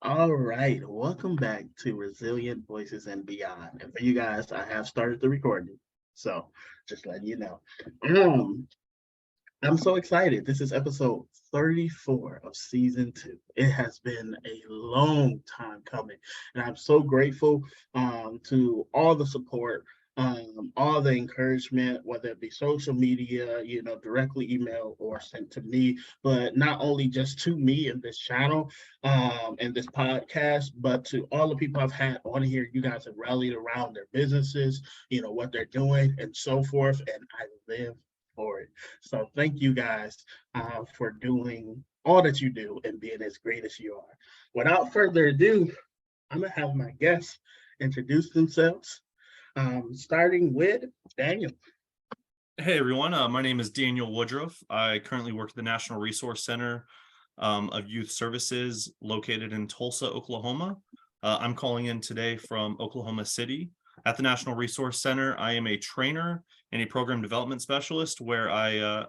All right, welcome back to Resilient Voices and Beyond. And for you guys, I have started the recording, so just letting you know. Um, I'm so excited. This is episode 34 of season 2. It has been a long time coming, and I'm so grateful to all the support, all the encouragement, whether it be social media, directly email or sent to me, but not only just to me in this channel and this podcast, but to all the people I've had on here. You guys have rallied around their businesses, what they're doing and so forth, and I live for it. So thank you guys for doing all that you do and being as great as you are. Without further ado, I'm gonna have my guests introduce themselves, starting with Daniel. Hey everyone, my name is Daniel Woodruff. I currently work at the National Resource Center of Youth Services located in Tulsa, Oklahoma. I'm calling in today from Oklahoma City. At the National Resource Center, I am a trainer and a program development specialist where I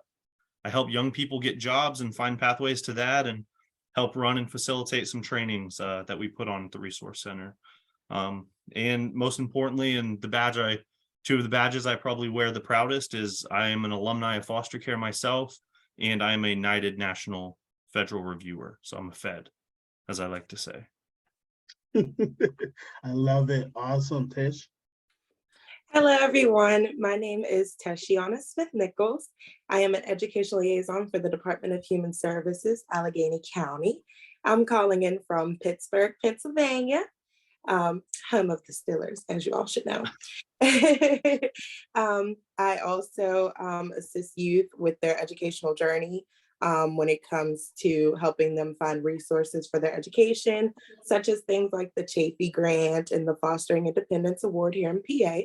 help young people get jobs and find pathways to that, and help run and facilitate some trainings that we put on at the Resource Center. And most importantly, and two of the badges I probably wear the proudest is I am an alumni of foster care myself, and I am a knighted National Federal Reviewer. So I'm a Fed, as I like to say. I love it. Awesome, Tish. Hello, everyone. My name is Teshiana S-Nichols. I am an Educational Liaison for the Department of Human Services, Allegheny County. I'm calling in from Pittsburgh, Pennsylvania, home of the Steelers, as you all should know. I also assist youth with their educational journey when it comes to helping them find resources for their education, such as things like the Chafee Grant and the Fostering Independence Award here in PA.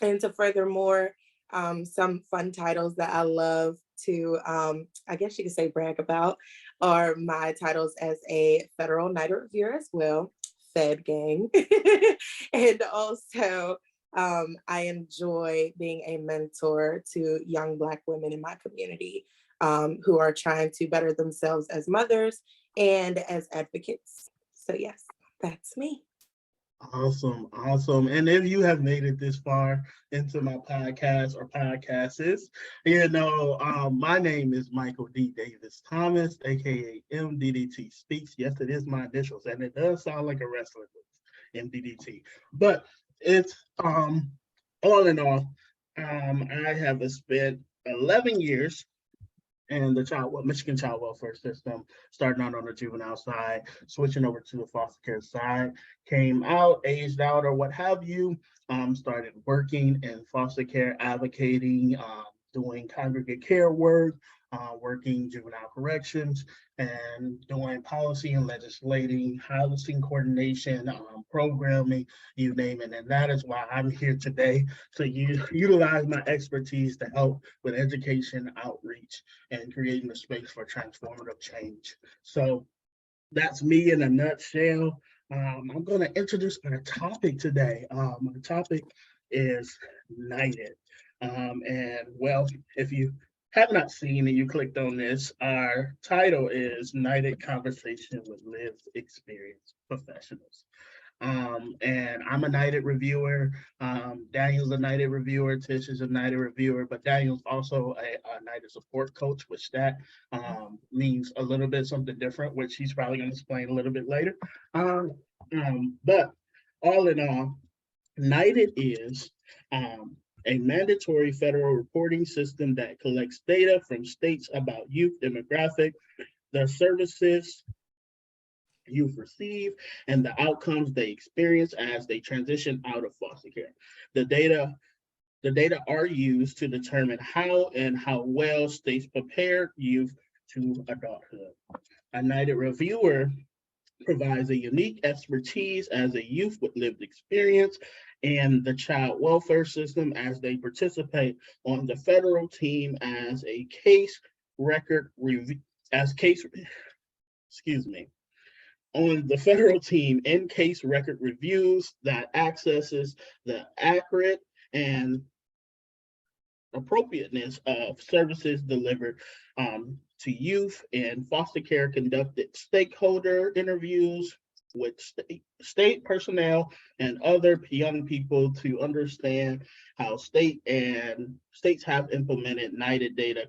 And to furthermore, some fun titles that I love to, I guess you could say brag about, are my titles as a federal Knight Reviewer as well, Fed gang. And also, I enjoy being a mentor to young Black women in my community who are trying to better themselves as mothers and as advocates. So yes, that's me. Awesome. And if you have made it this far into my podcast or podcasts, my name is Michael D. Davis Thomas, aka MDDT Speaks. Yes, it is my initials, and it does sound like a wrestler, MDDT. But it's all in all, I have spent 11 years in the Michigan child welfare system, starting out on the juvenile side, switching over to the foster care side, came out, aged out, or what have you, started working in foster care, advocating, doing congregate care work, working juvenile corrections, and doing policy and legislating, housing coordination, programming, you name it. And that is why I'm here today to utilize my expertise to help with education outreach and creating a space for transformative change. So that's me in a nutshell. I'm going to introduce our topic today. My topic is Knighted. And well, if you have not seen and you clicked on this, our title is Knighted Conversation with Lived Experience Professionals. And I'm a Knighted Reviewer. Daniel's a Knighted Reviewer. Tish is a Knighted Reviewer, but Daniel's also a Knighted Support Coach, which that means a little bit something different, which he's probably going to explain a little bit later. But all in all, Knighted is a mandatory federal reporting system that collects data from states about youth demographic, the services youth receive, and the outcomes they experience as they transition out of foster care. The data are used to determine how well states prepare youth to adulthood. A Knighted Reviewer provides a unique expertise as a youth with lived experience in the child welfare system as they participate on the federal team as a case record review, on the federal team in case record reviews that accesses the accurate and appropriateness of services delivered to youth, and foster care conducted stakeholder interviews with state personnel and other young people to understand how states have implemented NYTD data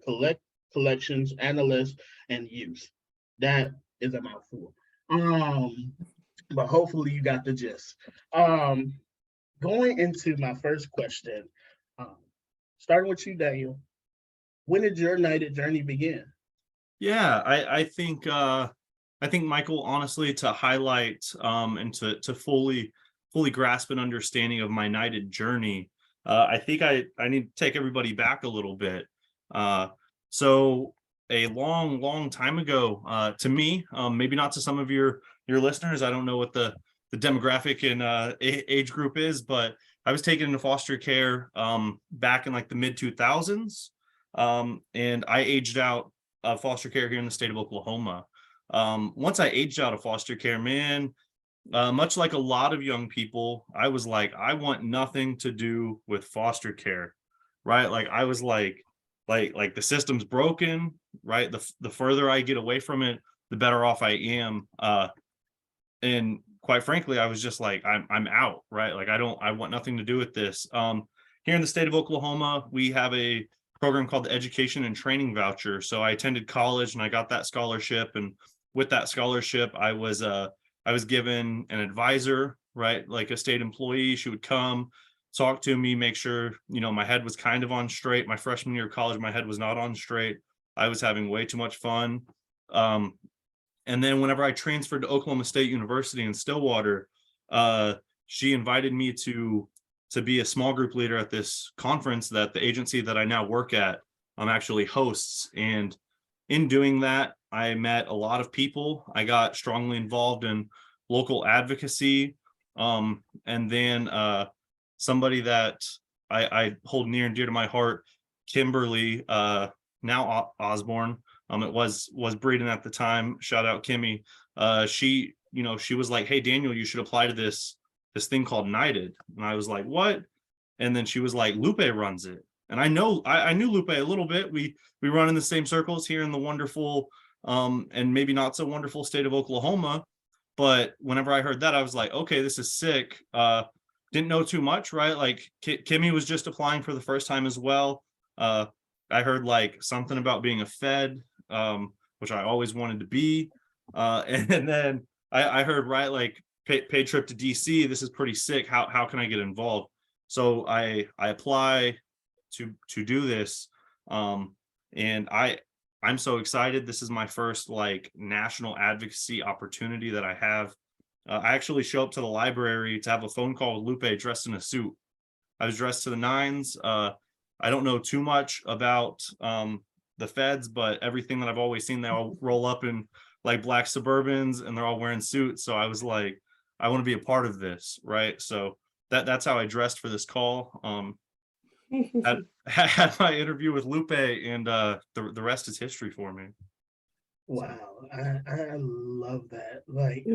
collections, analysts, and use. That is a mouthful. But hopefully you got the gist. Going into my first question, starting with you, Daniel. When did your NYTD journey begin? Yeah, I think Michael, honestly, to highlight and to fully grasp an understanding of my NYTD journey, I think I need to take everybody back a little bit. So a long time ago, to me, maybe not to some of your listeners, I don't know what the demographic and age group is, but I was taken into foster care back in like the mid 2000s, and I aged out of foster care here in the state of Oklahoma. Once I aged out of foster care, man, much like a lot of young people, I was like, I want nothing to do with foster care, right? Like I was like the system's broken, right? The further I get away from it, the better off I am. And quite frankly, I was just like, I'm out, right? Like I want nothing to do with this. Here in the state of Oklahoma, we have a program called the Education and Training Voucher. So I attended college and I got that scholarship. And with that scholarship, I was given an advisor, right? Like a state employee. She would come, talk to me, make sure, my head was kind of on straight. My freshman year of college, my head was not on straight. I was having way too much fun. And then whenever I transferred to Oklahoma State University in Stillwater, she invited me to be a small group leader at this conference that the agency that I now work at actually hosts. And in doing that, I met a lot of people. I got strongly involved in local advocacy. And then somebody that I hold near and dear to my heart, Kimberly, now Osborne, it was Breeden at the time. Shout out Kimmy. She was like, "Hey Daniel, you should apply to this thing called NYTD." And I was like, "What?" And then she was like, "Lupe runs it." And I knew Lupe a little bit. We run in the same circles here in the wonderful and maybe not so wonderful state of Oklahoma. But whenever I heard that, I was like, okay, this is sick. Didn't know too much, right? Like Kimmy was just applying for the first time as well. I heard like something about being a Fed, which I always wanted to be. And then I heard, right, like paid trip to DC. This is pretty sick. How can I get involved? So I apply to do this. And I'm so excited. This is my first like national advocacy opportunity that I have. I actually show up to the library to have a phone call with Lupe dressed in a suit. I was dressed to the nines. I don't know too much about the Feds, but everything that I've always seen, they all roll up in like black Suburbans and they're all wearing suits. So I was like, I want to be a part of this, right? So that's how I dressed for this call. Had my interview with Lupe, and the rest is history for me. Wow, I love that. Like,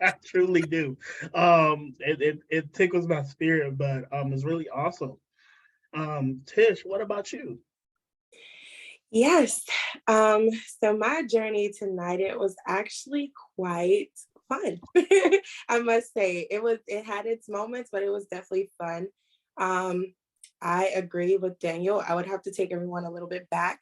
I truly do. It tickles my spirit, but it's really awesome. Tish, what about you? Yes. So my journey to NYTD was actually quite fun. I must say it had its moments, but it was definitely fun. I agree with Daniel. I would have to take everyone a little bit back.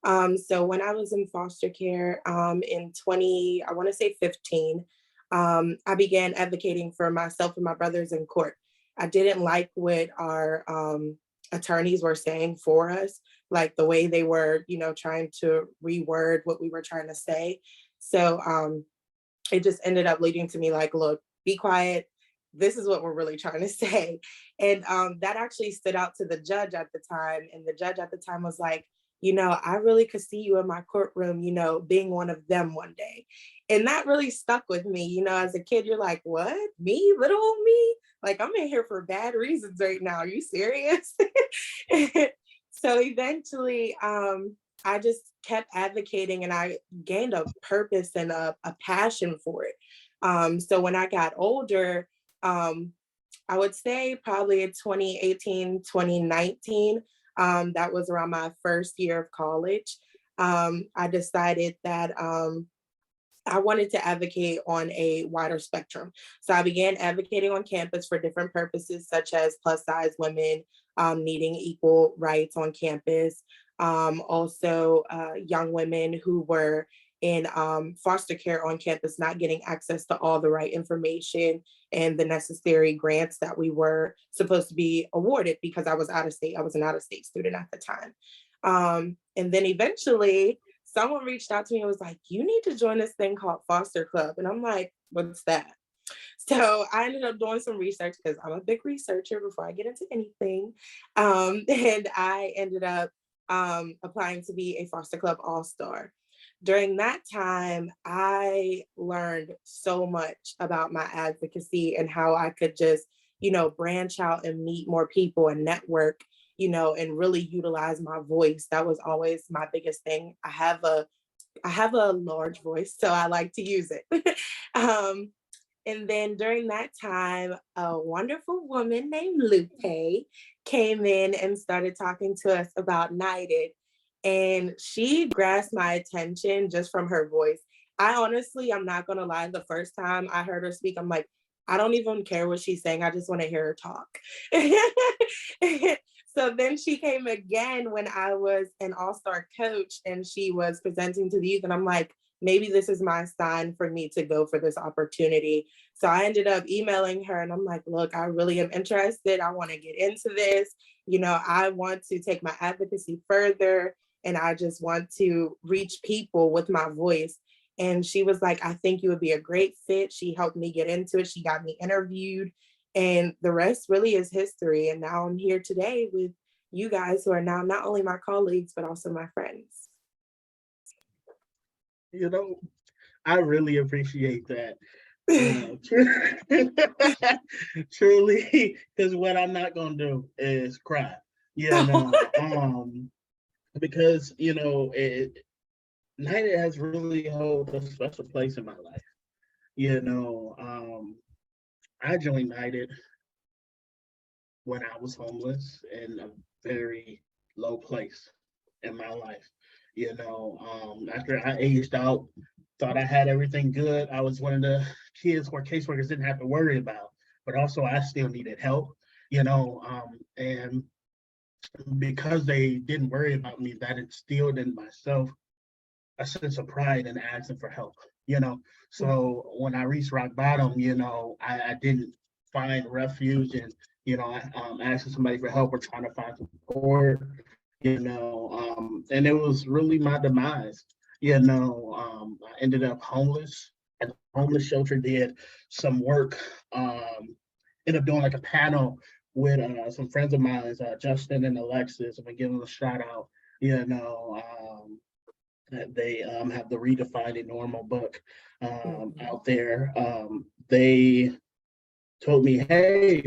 So when I was in foster care in 2015, I began advocating for myself and my brothers in court. I didn't like what our attorneys were saying for us, like the way they were, trying to reword what we were trying to say. So it just ended up leading to me like, look, be quiet. This is what we're really trying to say. And that actually stood out to the judge at the time. And the judge at the time was like, I really could see you in my courtroom, being one of them one day. And that really stuck with me. As a kid, you're like, what? Me? Little old me? Like, I'm in here for bad reasons right now. Are you serious? So eventually, I just kept advocating and I gained a purpose and a passion for it. So when I got older, I would say probably in 2018, 2019, that was around my first year of college. I decided that I wanted to advocate on a wider spectrum. So I began advocating on campus for different purposes, such as plus size women needing equal rights on campus. Also, young women who were in foster care on campus, not getting access to all the right information and the necessary grants that we were supposed to be awarded because I was out of state. I was an out of state student at the time. And then eventually, someone reached out to me and was like, you need to join this thing called Foster Club. And I'm like, what's that? So I ended up doing some research because I'm a big researcher before I get into anything. And I ended up applying to be a Foster Club All-Star. During that time, I learned so much about my advocacy and how I could just, branch out and meet more people and network, and really utilize my voice. That was always my biggest thing. I have a large voice, so I like to use it. And then during that time, a wonderful woman named Lupe came in and started talking to us about NYTD. And she grasped my attention just from her voice. I'm not going to lie, the first time I heard her speak, I'm like, I don't even care what she's saying. I just want to hear her talk. So then she came again when I was an all-star coach and she was presenting to the youth. And I'm like, maybe this is my sign for me to go for this opportunity. So I ended up emailing her and I'm like, look, I really am interested. I want to get into this. I want to take my advocacy further and I just want to reach people with my voice. And she was like, I think you would be a great fit. She helped me get into it. She got me interviewed and the rest really is history. And now I'm here today with you guys who are now not only my colleagues, but also my friends. I really appreciate that. Truly, because what I'm not gonna do is cry. Because NYTD has really held a special place in my life. I joined NYTD when I was homeless in a very low place in my life. After I aged out, thought I had everything good. I was one of the kids where caseworkers didn't have to worry about, but also I still needed help, and because they didn't worry about me, that instilled in myself a sense of pride in asking for help, So when I reached rock bottom, I didn't find refuge and, asking somebody for help or trying to find support, and it was really my demise. I ended up homeless at the homeless shelter, did some work, ended up doing like a panel with some friends of mine, Justin and Alexis. I'm gonna give them a shout out. They have the Redefining Normal book out there. They told me, hey,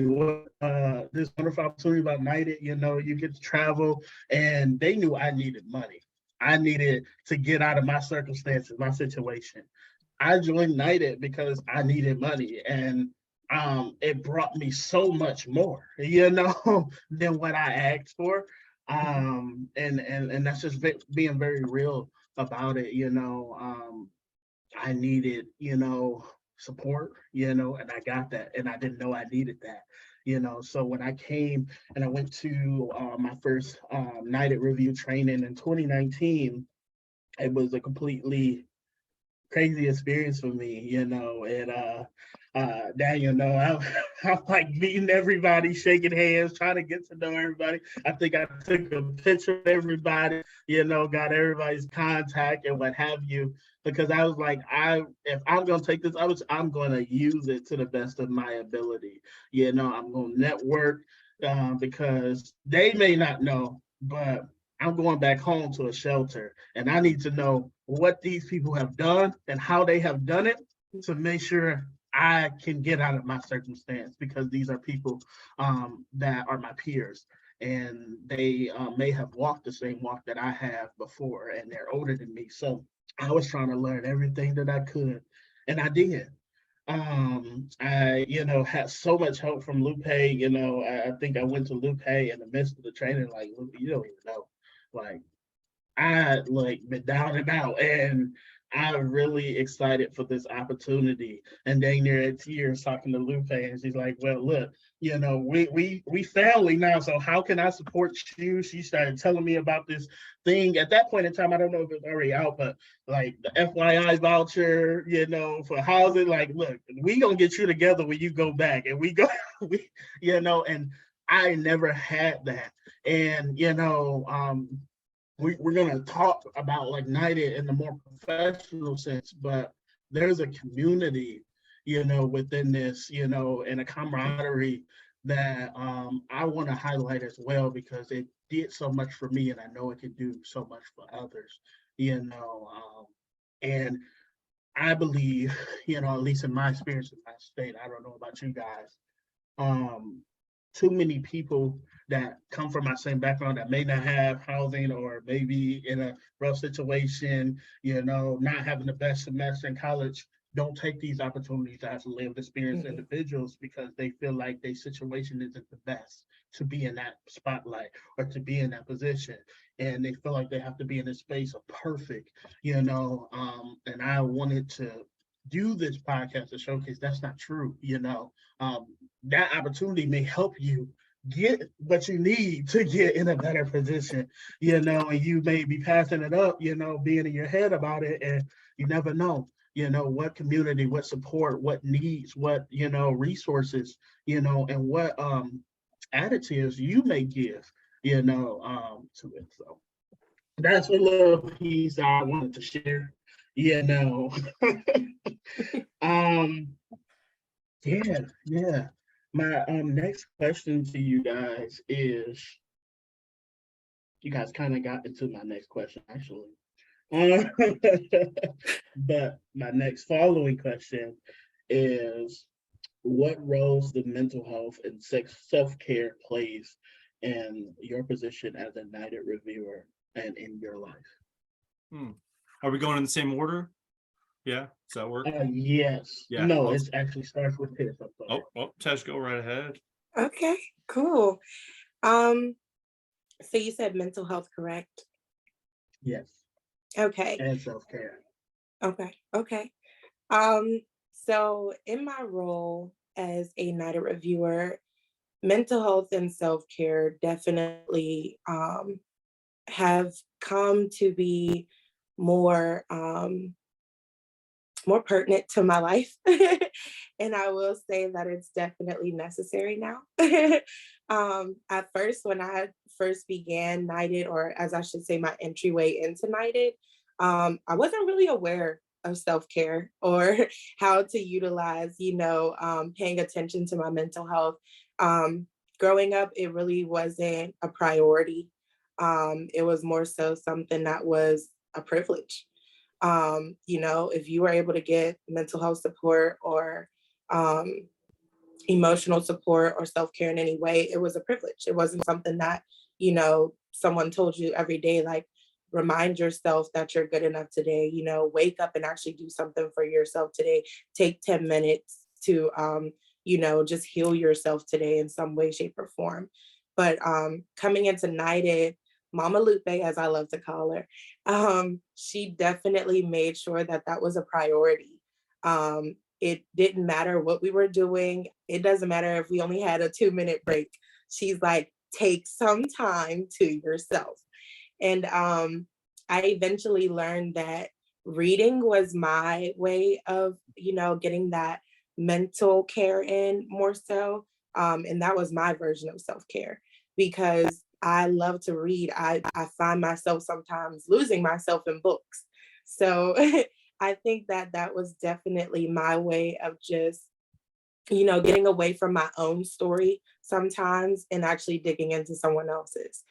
this wonderful opportunity about NYTD, you get to travel, and they knew I needed money. I needed to get out of my circumstances, my situation. I joined NYTD because I needed money, and it brought me so much more, than what I asked for. And that's just being very real about it. I needed, support, and I got that, and I didn't know I needed that. So when I came and I went to my first NYTD review training in 2019, it was a completely crazy experience for me, and Daniel, I'm like meeting everybody, shaking hands, trying to get to know everybody. I think I took a picture of everybody, got everybody's contact and what have you, because I was like, if I'm gonna take this, I'm gonna use it to the best of my ability. I'm gonna network because they may not know, but I'm going back home to a shelter, and I need to know what these people have done and how they have done it to make sure I can get out of my circumstance, because these are people that are my peers, and they may have walked the same walk that I have before, and they're older than me. So I was trying to learn everything that I could, and I did. I, had so much help from Lupe. I think I went to Lupe in the midst of the training, like, you don't even know, like, I like been down and out, and I'm really excited for this opportunity. And then there at tears talking to Lupe, and she's like, "Well, look, we family now. So how can I support you?" She started telling me about this thing. At that point in time, I don't know if it's already out, but like the FYI voucher, for housing. Like, look, we gonna get you together when you go back, and we go, and I never had that, and we're going to talk about like NYTD in the more professional sense, but there's a community, within this, and a camaraderie that I want to highlight as well, because it did so much for me, and I know it can do so much for others, and I believe, at least in my experience in my state, I don't know about you guys, um, too many people that come from my same background that may not have housing, or maybe in a rough situation, not having the best semester in college, don't take these opportunities as lived experienced individuals, because they feel like their situation isn't the best to be in that spotlight or to be in that position. And they feel like they have to be in a space of perfect, and I wanted to do this podcast to showcase that's not true. That opportunity may help you get what you need to get in a better position, and you may be passing it up, being in your head about it, and you never know, what community, what support, what needs, what, resources, and what additives you may give, to it. So that's a little piece I wanted to share, you know. um, yeah. My next question to you guys is, you guys kind of got into my next question actually. But my next following question is, what roles the mental health and self-care plays in your position as a NYTD reviewer and in your life? Are we going in the same order? Yeah, does that work? Yes. Yeah. No, it actually starts with this. Tesh, go right ahead. Okay, cool. So you said mental health, correct? Yes. Okay. And self-care. Okay. So in my role as a NYTD reviewer, mental health and self-care definitely have come to be more more pertinent to my life. And I will say that it's definitely necessary now. At first, when I first began NYTD, or as I should say, my entryway into NYTD, I wasn't really aware of self-care or how to utilize, paying attention to my mental health. Growing up, it really wasn't a priority. It was more so something that was a privilege. If you were able to get mental health support or emotional support or self-care in any way, it was a privilege. It wasn't something that, someone told you every day, like, remind yourself that you're good enough today, wake up and actually do something for yourself today. Take 10 minutes to, just heal yourself today in some way, shape, or form. But coming into NYTD, Mama Lupe, as I love to call her, she definitely made sure that that was a priority. It didn't matter what we were doing. It doesn't matter if we only had a 2-minute break. She's like, take some time to yourself. And I eventually learned that reading was my way of, getting that mental care in more so. And that was my version of self-care, because I love to read. I find myself sometimes losing myself in books. So I think that that was definitely my way of just, getting away from my own story sometimes and actually digging into someone else's,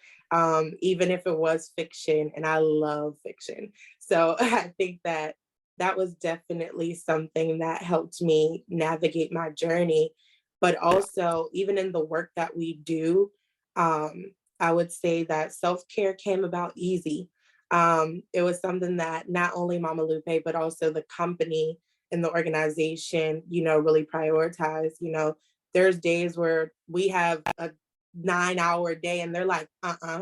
even if it was fiction, and I love fiction. So I think that that was definitely something that helped me navigate my journey. But also, even in the work that we do, I would say that self-care came about easy. It was something that not only Mama Lupe, but also the company and the organization, really prioritize. There's days where we have a 9-hour day, and they're like,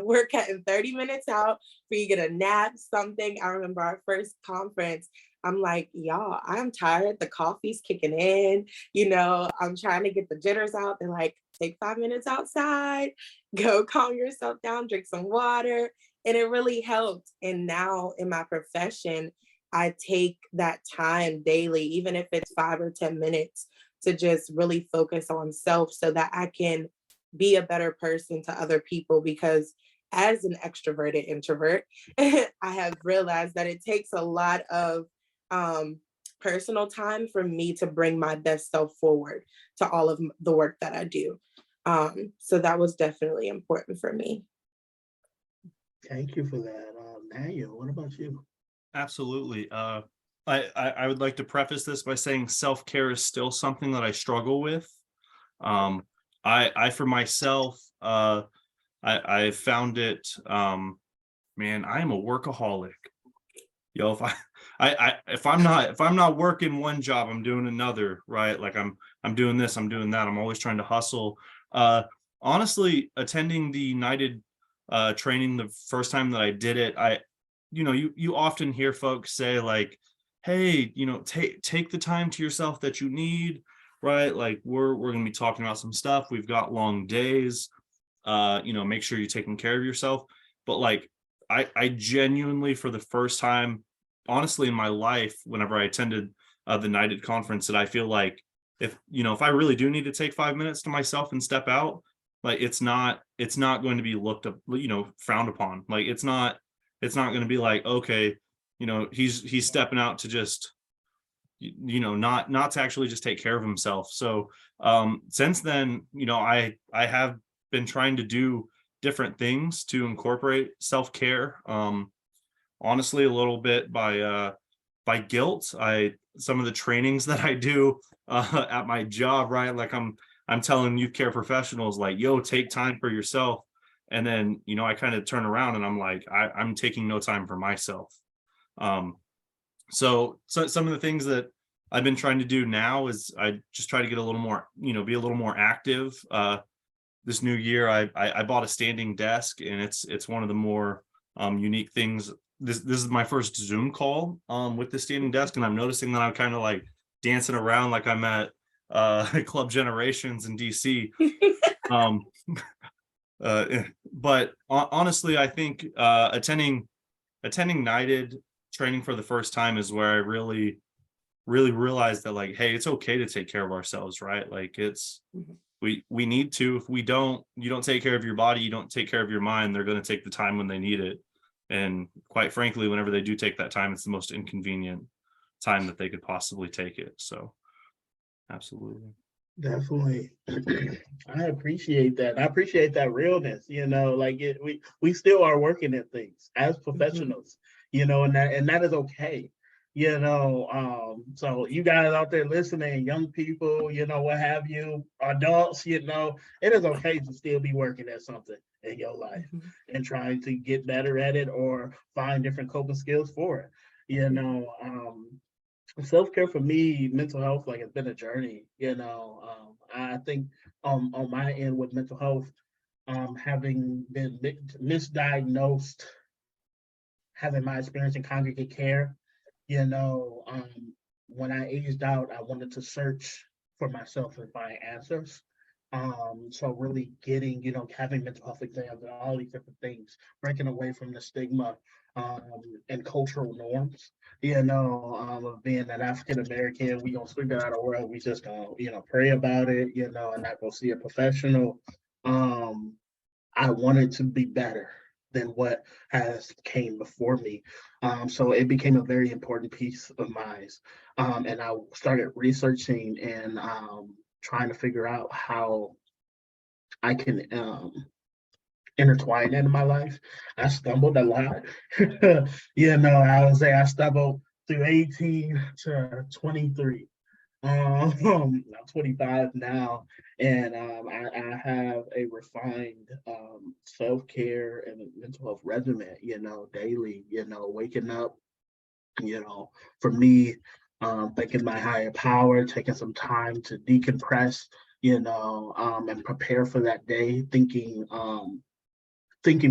we're cutting 30 minutes out for you to get a nap, something. I remember our first conference, I'm like, y'all, I'm tired. The coffee's kicking in, I'm trying to get the jitters out. They're like, take 5 minutes outside, go calm yourself down, drink some water. And it really helped. And now in my profession, I take that time daily, even if it's 5 or 10 minutes, to just really focus on self so that I can be a better person to other people. Because as an extroverted introvert, I have realized that it takes a lot of personal time for me to bring my best self forward to all of the work that I do. So that was definitely important for me. Thank you for that. Daniel, what about you? Absolutely. I would like to preface this by saying self-care is still something that I struggle with. I for myself, I found it, man, I am a workaholic. If I'm not working one job, I'm doing another, right? Like I'm doing this, I'm doing that. I'm always trying to hustle. Honestly, attending the United training the first time that I did it, you often hear folks say like, hey, take the time to yourself that you need, right? Like we're going to be talking about some stuff. We've got long days, make sure you're taking care of yourself. But like, I genuinely, for the first time, honestly, in my life, whenever I attended the United conference, that I feel like if I really do need to take 5 minutes to myself and step out, like it's not going to be looked up, frowned upon. Like it's not going to be like, okay, he's stepping out to just, not to actually just take care of himself. So since then, I have been trying to do different things to incorporate self-care. Honestly, a little bit by guilt. Some of the trainings that I do at my job, right? Like I'm telling youth care professionals, like, yo, take time for yourself. And then, I kind of turn around and I'm like, I'm taking no time for myself. So some of the things that I've been trying to do now is I just try to get a little more, be a little more active. This new year, I bought a standing desk, and it's one of the more unique things. This is my first Zoom call with the standing desk, and I'm noticing that I'm kind of like dancing around like I'm at Club Generations in DC. But honestly, I think attending United training for the first time is where I really realized that, like, hey, it's okay to take care of ourselves, right? Like we need to. If you don't take care of your body, you don't take care of your mind, they're going to take the time when they need it. And quite frankly, whenever they do take that time, it's the most inconvenient time that they could possibly take it. So absolutely. Definitely. I appreciate that. I appreciate that realness, like we still are working at things as professionals, and that is okay. So you guys out there listening, young people, what have you, adults, it is okay to still be working at something in your life and trying to get better at it or find different coping skills for it. Self-care for me, mental health, like it's been a journey. I think on my end with mental health, having been misdiagnosed, having my experience in congregate care, when I aged out, I wanted to search for myself and find answers. So really getting, having mental health exams and all these different things, breaking away from the stigma and cultural norms, of being an African American. We gonna sweep it out of the world. We just gonna, pray about it, and not go see a professional. I wanted to be better than what has came before me. So it became a very important piece of mine. And I started researching and trying to figure out how I can intertwine into my life. I stumbled a lot. I would say I stumbled through 18 to 23. I'm 25 now, and I have a refined self-care and mental health regimen, daily, waking up, for me, thinking my higher power, taking some time to decompress, and prepare for that day, thinking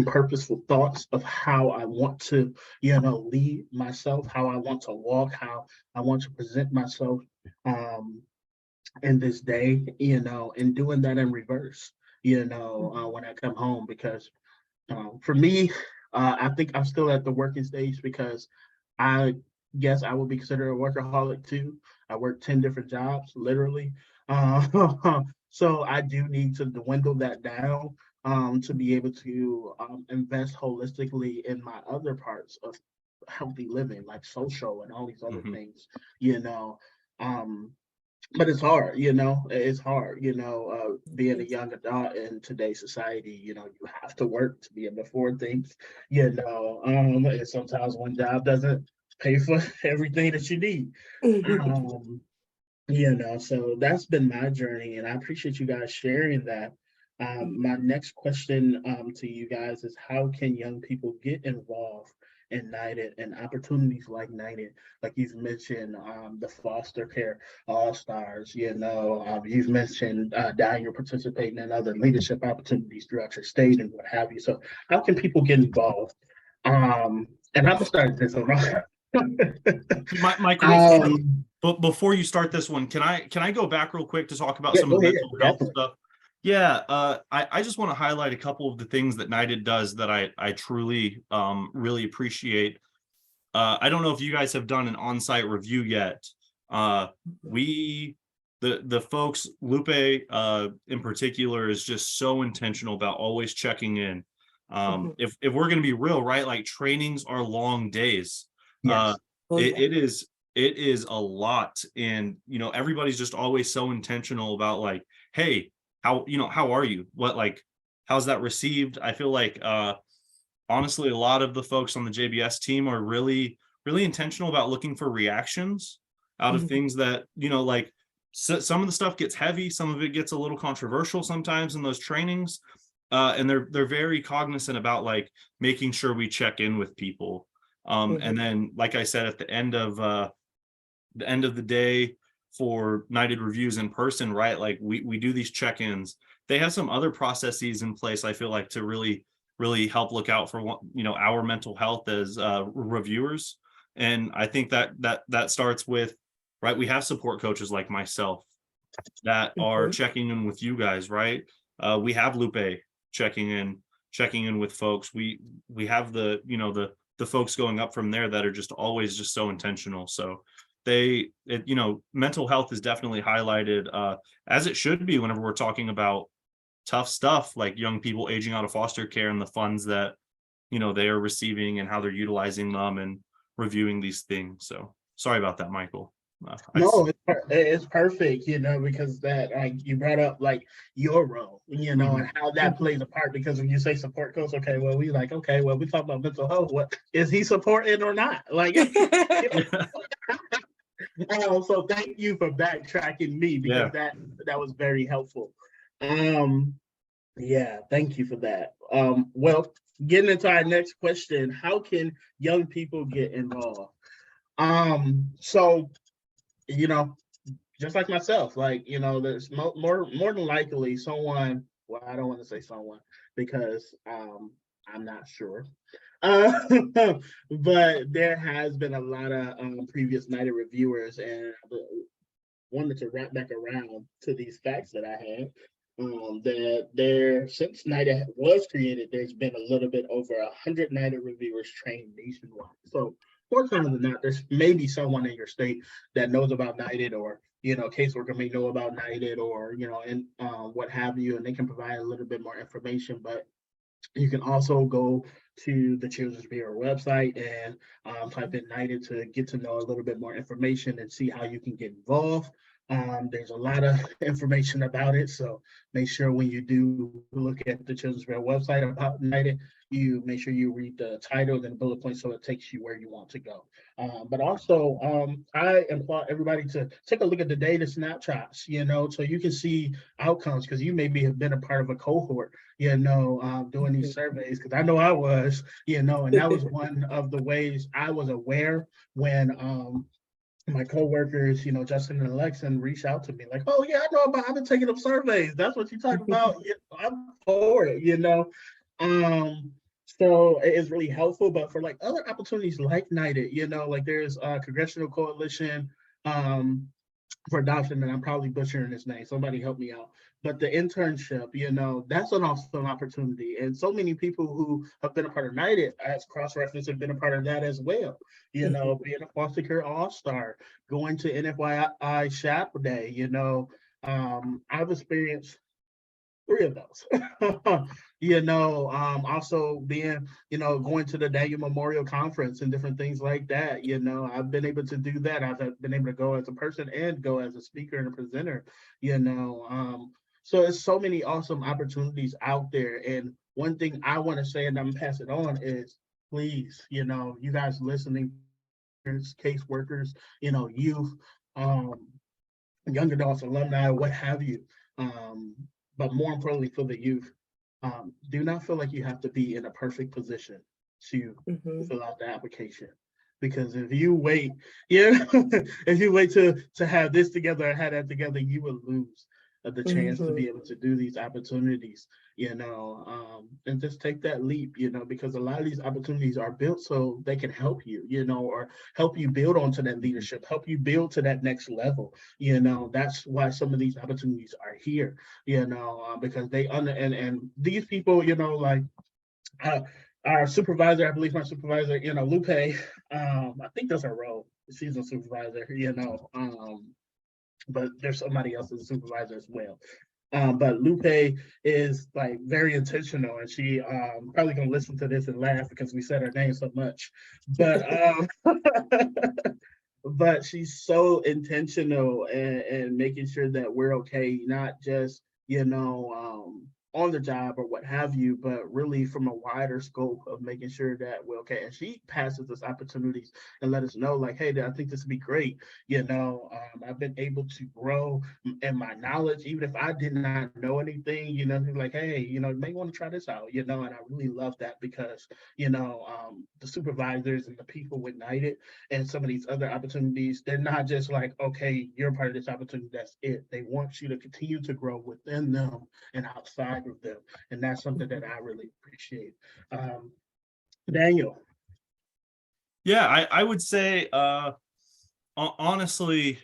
purposeful thoughts of how I want to, lead myself, how I want to walk, how I want to present myself in this day, and doing that in reverse, when I come home. Because for me, I think I'm still at the working stage because I guess I would be considered a workaholic too. I work 10 different jobs, literally. So I do need to dwindle that down to be able to invest holistically in my other parts of healthy living, like social and all these other things, you know. Um, but it's hard, it's hard, being a young adult in today's society. You have to work to be able to afford things, and sometimes one job doesn't pay for everything that you need. Um, so that's been my journey, and I appreciate you guys sharing that. My next question to you guys is, how can young people get involved in NYTD and opportunities like NYTD? Like you've mentioned, the foster care all-stars, you've mentioned that you're participating in other leadership opportunities throughout your state and what have you. So how can people get involved? And I'm gonna start this one. Michael, but before you start this one, can I go back real quick to talk about some of the mental health stuff? Yeah, I just want to highlight a couple of the things that NYTD does that I truly really appreciate. I don't know if you guys have done an on-site review yet. The folks, Lupe in particular, is just so intentional about always checking in. If we're going to be real, right, like trainings are long days. Yes. It is a lot, and everybody's just always so intentional about like, hey, how are you, how's that received? I feel like honestly, a lot of the folks on the JBS team are really intentional about looking for reactions out of things that some of the stuff gets heavy, some of it gets a little controversial sometimes in those trainings, and they're very cognizant about like making sure we check in with people. And then, like I said, at the end of the day for NYTD reviews in person, right? Like we do these check-ins. They have some other processes in place, I feel like, to really help look out for our mental health as reviewers. And I think that starts with, right, we have support coaches like myself that are checking in with you guys, right? We have Lupe checking in with folks. We have the folks going up from there that are just always just so intentional. So mental health is definitely highlighted, as it should be whenever we're talking about tough stuff like young people aging out of foster care and the funds that they are receiving and how they're utilizing them and reviewing these things. So sorry about that, Michael. No, it's perfect, because that, like, you brought up like your role, and how that plays a part. Because when you say support coach, okay, well, we talk about mental health. What is he supporting or not? Like, so thank you for backtracking me, because that was very helpful. Yeah, thank you for that. Well, getting into our next question, how can young people get involved? So, just like myself, like, there's more than likely someone, well, I don't want to say someone because I'm not sure. But there has been a lot of previous NYTD reviewers, and I wanted to wrap back around to these facts that I had. That since NYTD was created, there's been a little bit over 100 NYTD reviewers trained nationwide. So more times than not, there's maybe someone in your state that knows about NYTD, or caseworker may know about NYTD, or and what have you, and they can provide a little bit more information. But you can also go to the Children's Bureau website and type in NYTD to get to know a little bit more information and see how you can get involved. There's a lot of information about it, so make sure when you do look at the Children's Bureau website about NYTD, you make sure you read the title and bullet points so it takes you where you want to go. But also, I implore everybody to take a look at the data snapshots, so you can see outcomes, because you maybe have been a part of a cohort, doing these surveys, because I know I was, and that was one of the ways I was aware when my coworkers, Justin and Alexan, reach out to me like, oh yeah, I know I've been taking up surveys. That's what you talk about. Yeah, I'm for it. So it is really helpful. But for like other opportunities like NYTD, like there's a Congressional Coalition for adoption, and I'm probably butchering his name. Somebody help me out. But the internship, that's an awesome opportunity. And so many people who have been a part of NYTD as cross-reference have been a part of that as well. Being a foster care all-star, going to NFYI Chaper Day, I've experienced 3 of those. Also being, going to the Daniel Memorial Conference and different things like that. I've been able to do that. I've been able to go as a person and go as a speaker and a presenter, so it's so many awesome opportunities out there. And one thing I want to say, and I'm gonna pass it on, is please, you guys listening, caseworkers, youth, young adults, alumni, what have you. But more importantly for the youth, do not feel like you have to be in a perfect position to fill out the application. Because if you wait, if you wait to have this together or have that together, you will lose the chance to be able to do these opportunities, and just take that leap, because a lot of these opportunities are built so they can help you, or help you build onto that leadership, help you build to that next level. That's why some of these opportunities are here, because they and these people, like our supervisor, I believe my supervisor, Lupe, I think that's her role. She's a supervisor, but there's somebody else as a supervisor as well. But Lupe is like very intentional, and she probably gonna listen to this and laugh because we said her name so much. But but she's so intentional and making sure that we're okay, not just on the job or what have you, but really from a wider scope of making sure that we're okay. And she passes us opportunities and let us know, like, hey, I think this would be great. I've been able to grow in my knowledge, even if I did not know anything. Like, hey, you may want to try this out. And I really love that because the supervisors and the people with NYTD and some of these other opportunities, they're not just like, okay, you're part of this opportunity, that's it. They want you to continue to grow within them and outside of them. And that's something that I really appreciate. Daniel. Yeah, I would say, honestly,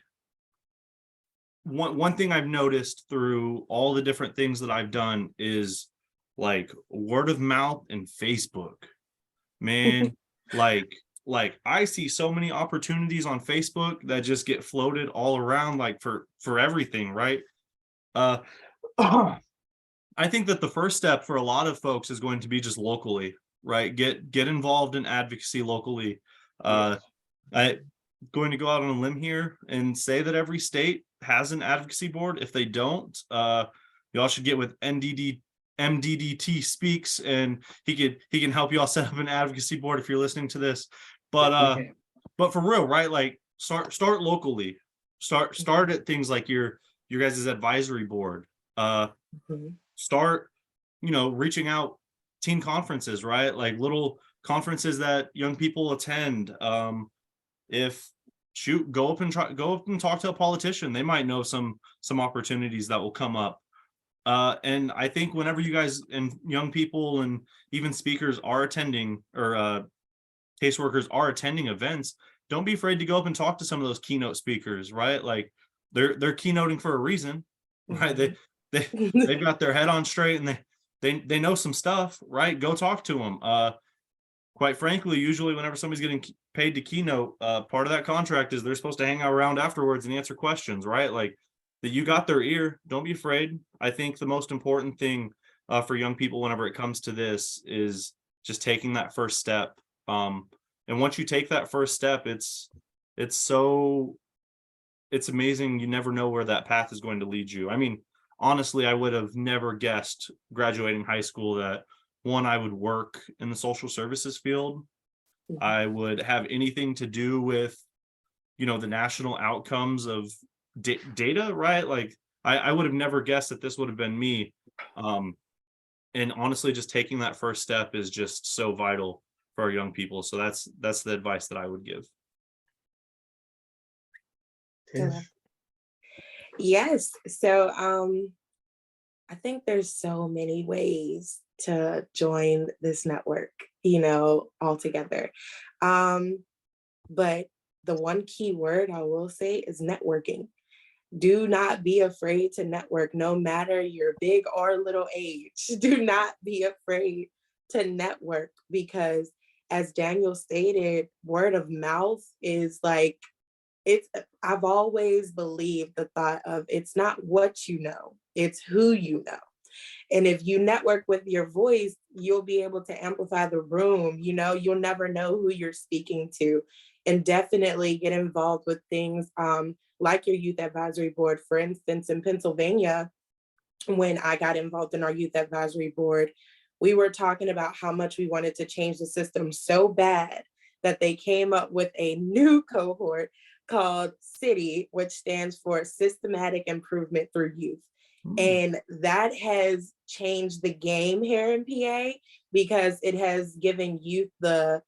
one thing I've noticed through all the different things that I've done is like word of mouth and Facebook. Man, like I see so many opportunities on Facebook that just get floated all around, like for everything, right? I think that the first step for a lot of folks is going to be just locally, right? Get involved in advocacy locally. I'm going to go out on a limb here and say that every state has an advocacy board. If they don't, y'all should get with MDDT Speaks, and he can help you all set up an advocacy board if you're listening to this. But for real, right? Like start locally. Start at things like your guys' advisory board. Start, reaching out, teen conferences, right? Like little conferences that young people attend. Go up and talk to a politician. They might know some opportunities that will come up. And I think whenever you guys and young people and even speakers are attending, or caseworkers are attending events, don't be afraid to go up and talk to some of those keynote speakers, right? Like they're keynoting for a reason, right? They've got their head on straight and they know some stuff, right? Go talk to them. Quite frankly, usually whenever somebody's getting paid to keynote, part of that contract is they're supposed to hang out around afterwards and answer questions, right? Like that you got their ear. Don't be afraid. I think the most important thing for young people whenever it comes to this is just taking that first step. And once you take that first step, it's amazing. You never know where that path is going to lead you. I mean, honestly, I would have never guessed graduating high school that I would work in the social services field. I would have anything to do with, the national outcomes of data, right? Like I would have never guessed that this would have been me. And honestly, just taking that first step is just so vital for our young people. So that's the advice that I would give. Tish. Yes. So I think there's so many ways to join this network, altogether. But the one key word I will say is networking. Do not be afraid to network, no matter your big or little age. Do not be afraid to network, because as Daniel stated, word of mouth is like, I've always believed the thought of, it's not what you know, it's who you know. And if you network with your voice, you'll be able to amplify the room. You'll never know who you're speaking to. And definitely get involved with things like your youth advisory board. For instance, in Pennsylvania, when I got involved in our youth advisory board, we were talking about how much we wanted to change the system so bad that they came up with a new cohort called CITY, which stands for Systematic Improvement Through Youth. And that has changed the game here in PA, because it has given youth the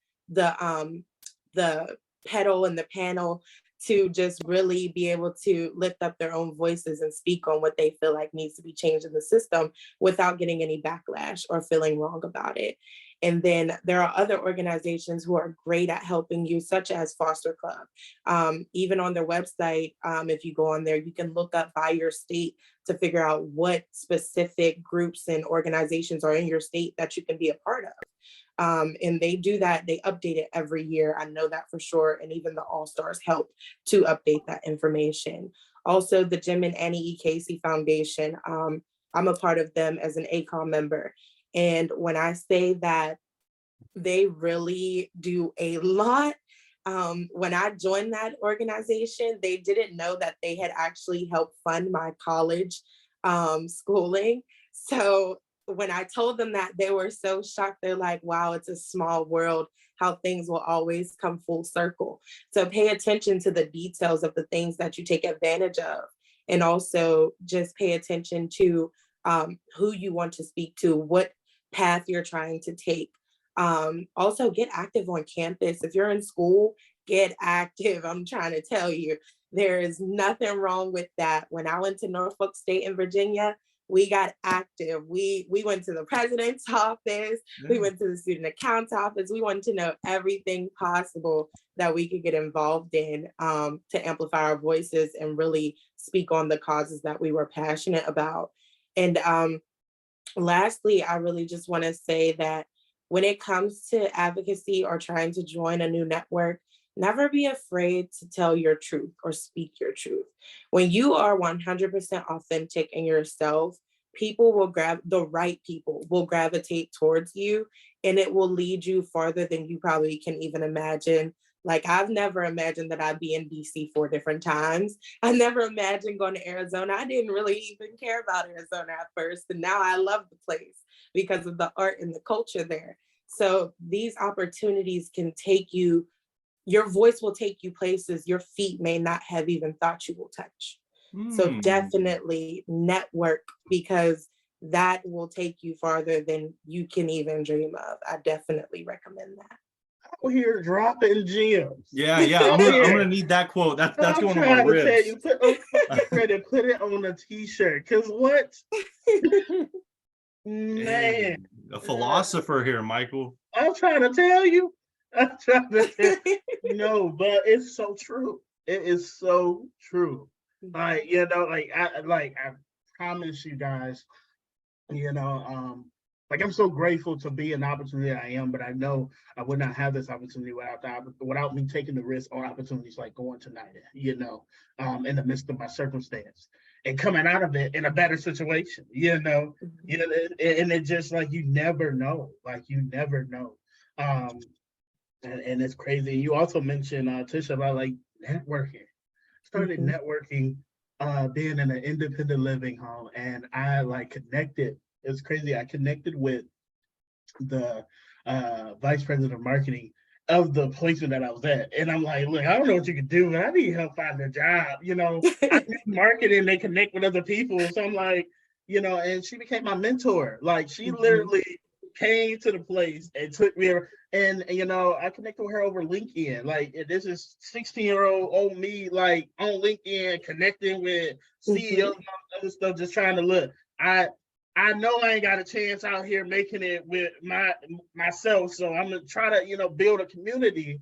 pedal and the panel to just really be able to lift up their own voices and speak on what they feel like needs to be changed in the system without getting any backlash or feeling wrong about it. And then there are other organizations who are great at helping you, such as Foster Club. Even on their website, if you go on there, you can look up by your state to figure out what specific groups and organizations are in your state that you can be a part of. And they do that, they update it every year. I know that for sure. And even the All-Stars help to update that information. Also, the Jim and Annie E. Casey Foundation, I'm a part of them as an ACOMM member. And when I say that they really do a lot, when I joined that organization, they didn't know that they had actually helped fund my college schooling. So when I told them that, they were so shocked. They're like, wow, it's a small world, how things will always come full circle. So pay attention to the details of the things that you take advantage of. And also just pay attention to who you want to speak to, what path you're trying to take. Also get active on campus. If you're in school, get active. I'm trying to tell you, there is nothing wrong with that. When I went to Norfolk State in Virginia, we got active. We went to the president's office. We went to the student account's office. We wanted to know everything possible that we could get involved in to amplify our voices and really speak on the causes that we were passionate about. And lastly, I really just want to say that when it comes to advocacy or trying to join a new network, never be afraid to tell your truth or speak your truth. When you are 100% authentic in yourself, the right people will gravitate towards you, and it will lead you farther than you probably can even imagine. Like, I've never imagined that I'd be in DC 4 different times. I never imagined going to Arizona. I didn't really even care about Arizona at first, and now I love the place because of the art and the culture there. So these opportunities can take you, your voice will take you places your feet may not have even thought you will touch. So definitely network, because that will take you farther than you can even dream of. I definitely recommend that. Out here dropping gems. Yeah. I'm gonna need that quote. That's going on my ribs. Tell you, get ready to put it on a t-shirt. Cause what? Man, a philosopher here, Michael. I'm trying to tell you. No, but it's so true. It is so true. Like, I promise you guys, like, I'm so grateful to be an opportunity that I am, but I know I would not have this opportunity without me taking the risk on opportunities like going to NYTD, in the midst of my circumstance and coming out of it in a better situation, and it just like, you never know, and it's crazy. You also mentioned, Tisha, about like networking. Started networking, being in an independent living home, and I like connected. It's crazy. I connected with the vice president of marketing of the placement that I was at, and I'm like, look, I don't know what you can do, but I need help finding a job. I do marketing. They connect with other people, so I'm like, and she became my mentor. Like, she literally came to the place and took me, and you know, I connected with her over LinkedIn. Like, this is 16-year-old old me, like on LinkedIn, connecting with CEOs and all other stuff, just trying to look. I know I ain't got a chance out here making it with myself, so I'm gonna try to, you know, build a community,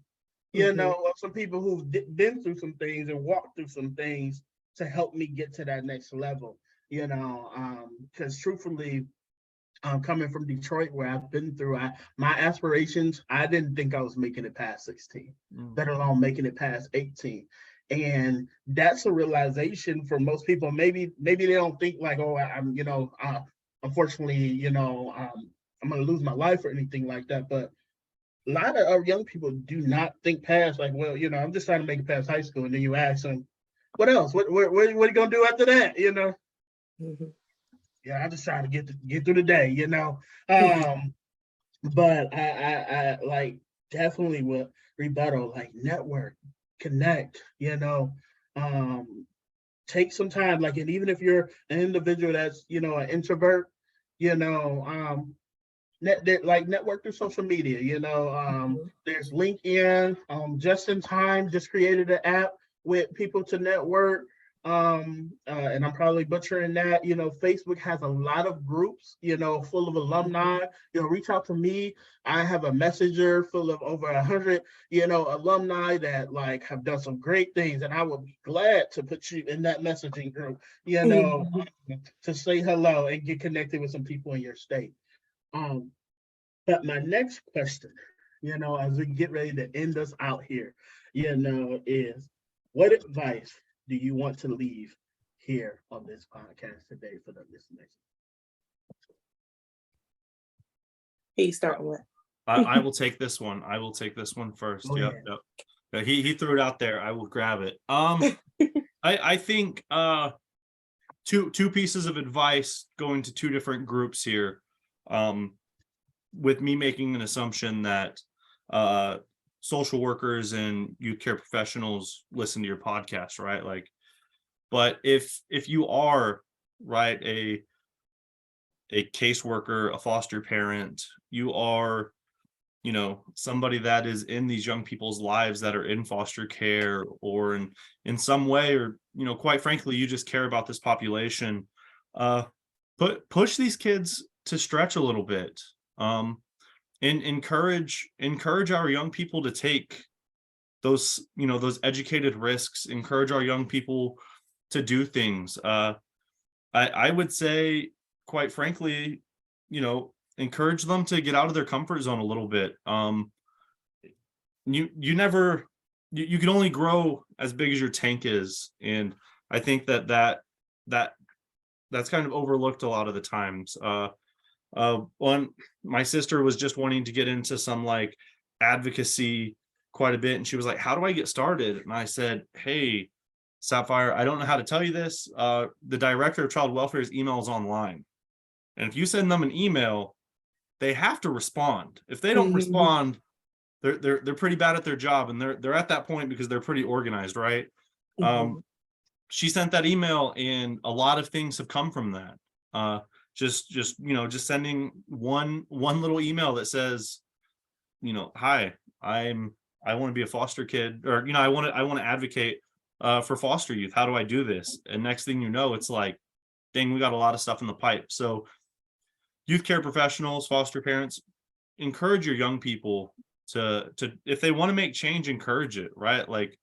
you know, of some people who've been through some things and walked through some things to help me get to that next level, you know, because truthfully, coming from Detroit, where I've been through, my aspirations, I didn't think I was making it past 16, let alone making it past 18. And that's a realization for most people. Maybe they don't think like, oh, I'm, you know, unfortunately, you know, I'm going to lose my life or anything like that. But a lot of our young people do not think past, like, well, you know, I'm just trying to make it past high school. And then you ask them, what else? What are you going to do after that? You know? Yeah, I'm just trying to get through the day, you know. But I like definitely would rebuttal, like, network, connect, you know, take some time, like, and even if you're an individual that's, you know, an introvert, you know, network through social media, you know, there's LinkedIn, Just in Time just created an app with people to network. And I'm probably butchering that. You know, Facebook has a lot of groups, you know, full of alumni. You know, reach out to me. I have a messenger full of over 100, you know, alumni that like have done some great things, and I will be glad to put you in that messaging group, you know, to say hello and get connected with some people in your state. But my next question, you know, as we get ready to end us out here, you know, is what advice do you want to leave here on this podcast today for the listeners? Who you starting with? I will take this one. I will take this one first. Oh, Yep. He threw it out there. I will grab it. I think two pieces of advice going to two different groups here. With me making an assumption that social workers and youth care professionals listen to your podcast, right? Like, but if you are, right, a caseworker, a foster parent, you are, you know, somebody that is in these young people's lives that are in foster care or in some way, or, you know, quite frankly, you just care about this population, push these kids to stretch a little bit. And encourage our young people to take those, you know, those educated risks, encourage our young people to do things. I would say, quite frankly, you know, encourage them to get out of their comfort zone a little bit. You can only grow as big as your tank is. And I think that's kind of overlooked a lot of the times. My sister was just wanting to get into some like advocacy quite a bit, and she was like, how do I get started? And I said, hey, Sapphire, I don't know how to tell you this. The director of child welfare's email is online, and if you send them an email, they have to respond. If they don't respond, they're pretty bad at their job, and they're at that point because they're pretty organized, right? She sent that email, and a lot of things have come from that. Just you know, just sending one little email that says, you know, hi, I want to be a foster kid, or, you know, I want to advocate for foster youth. How do I do this? And next thing you know, it's like, dang, we got a lot of stuff in the pipe. So youth care professionals, foster parents, encourage your young people to if they want to make change, encourage it, right? Like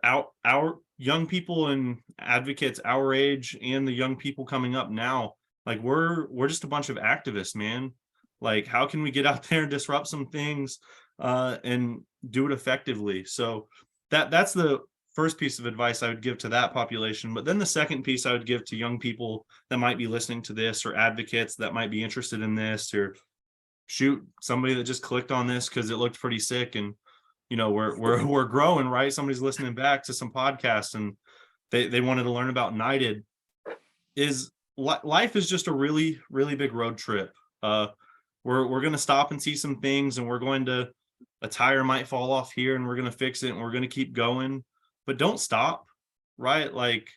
our young people and advocates our age and the young people coming up now, like we're just a bunch of activists, man. Like, how can we get out there and disrupt some things and do it effectively? So that's the first piece of advice I would give to that population. But then the second piece I would give to young people that might be listening to this, or advocates that might be interested in this, or shoot, somebody that just clicked on this because it looked pretty sick, and you know, we're growing, right? Somebody's listening back to some podcasts and they wanted to learn about NYTD. Life is just a really, really big road trip. We're going to stop and see some things, and a tire might fall off here, and we're going to fix it, and we're going to keep going, but don't stop, right? Like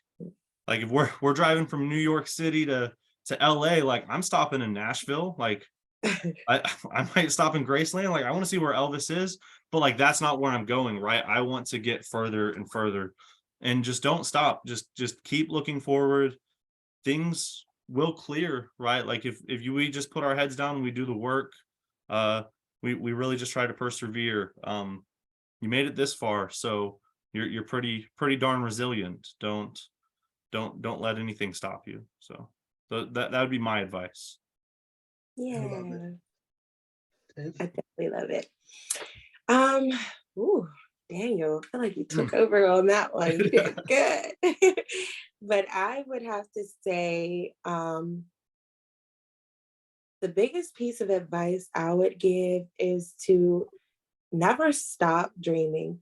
if we're driving from New York City to to LA, like I'm stopping in Nashville, like I might stop in Graceland, like I want to see where Elvis is, but like that's not where I'm going, right? I want to get further and further, and just don't stop. Just keep looking forward. Things will clear, right? Like if we just put our heads down and we do the work, we really just try to persevere. You made it this far, so you're pretty darn resilient. Don't let anything stop you. So that would be my advice. Yeah, I love it. I definitely love it. Ooh, Daniel, I feel like you took over on that one. You did good. But I would have to say, the biggest piece of advice I would give is to never stop dreaming.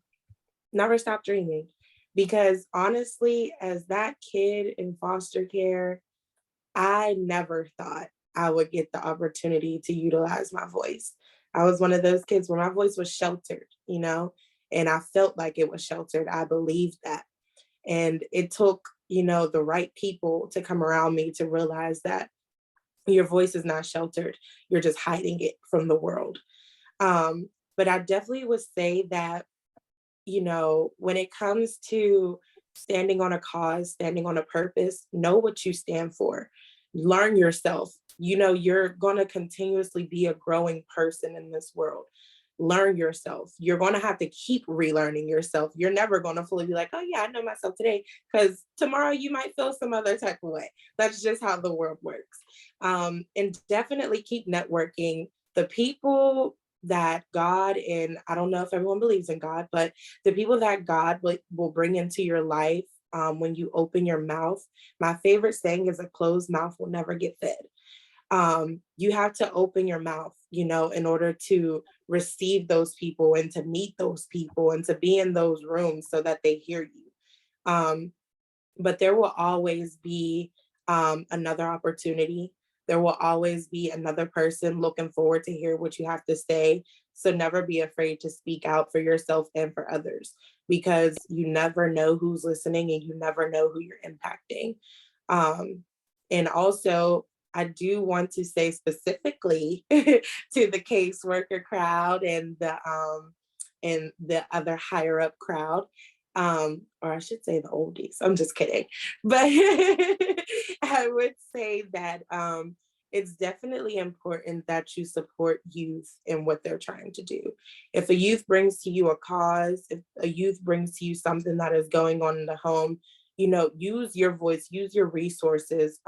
Never stop dreaming. Because honestly, as that kid in foster care, I never thought I would get the opportunity to utilize my voice. I was one of those kids where my voice was sheltered, you know, and I felt like it was sheltered. I believed that. And it took, you know, the right people to come around me to realize that your voice is not sheltered. You're just hiding it from the world. But I definitely would say that, you know, when it comes to standing on a cause, standing on a purpose, know what you stand for. Learn yourself. You know, you're going to continuously be a growing person in this world. Learn yourself. You're going to have to keep relearning yourself. You're never going to fully be like, oh yeah, I know myself today, because tomorrow you might feel some other type of way. That's just how the world works. And definitely keep networking. The people that God, and I don't know if everyone believes in God, but the people that God will bring into your life when you open your mouth. My favorite saying is a closed mouth will never get fed. You have to open your mouth, you know, in order to receive those people and to meet those people and to be in those rooms so that they hear you. But there will always be another opportunity. There will always be another person looking forward to hear what you have to say. So never be afraid to speak out for yourself and for others, because you never know who's listening and you never know who you're impacting. And also, I do want to say specifically to the caseworker crowd and the other higher up crowd, or I should say the oldies. I'm just kidding. But I would say that it's definitely important that you support youth in what they're trying to do. If a youth brings to you a cause, if a youth brings to you something that is going on in the home, you know, use your voice, use your resources,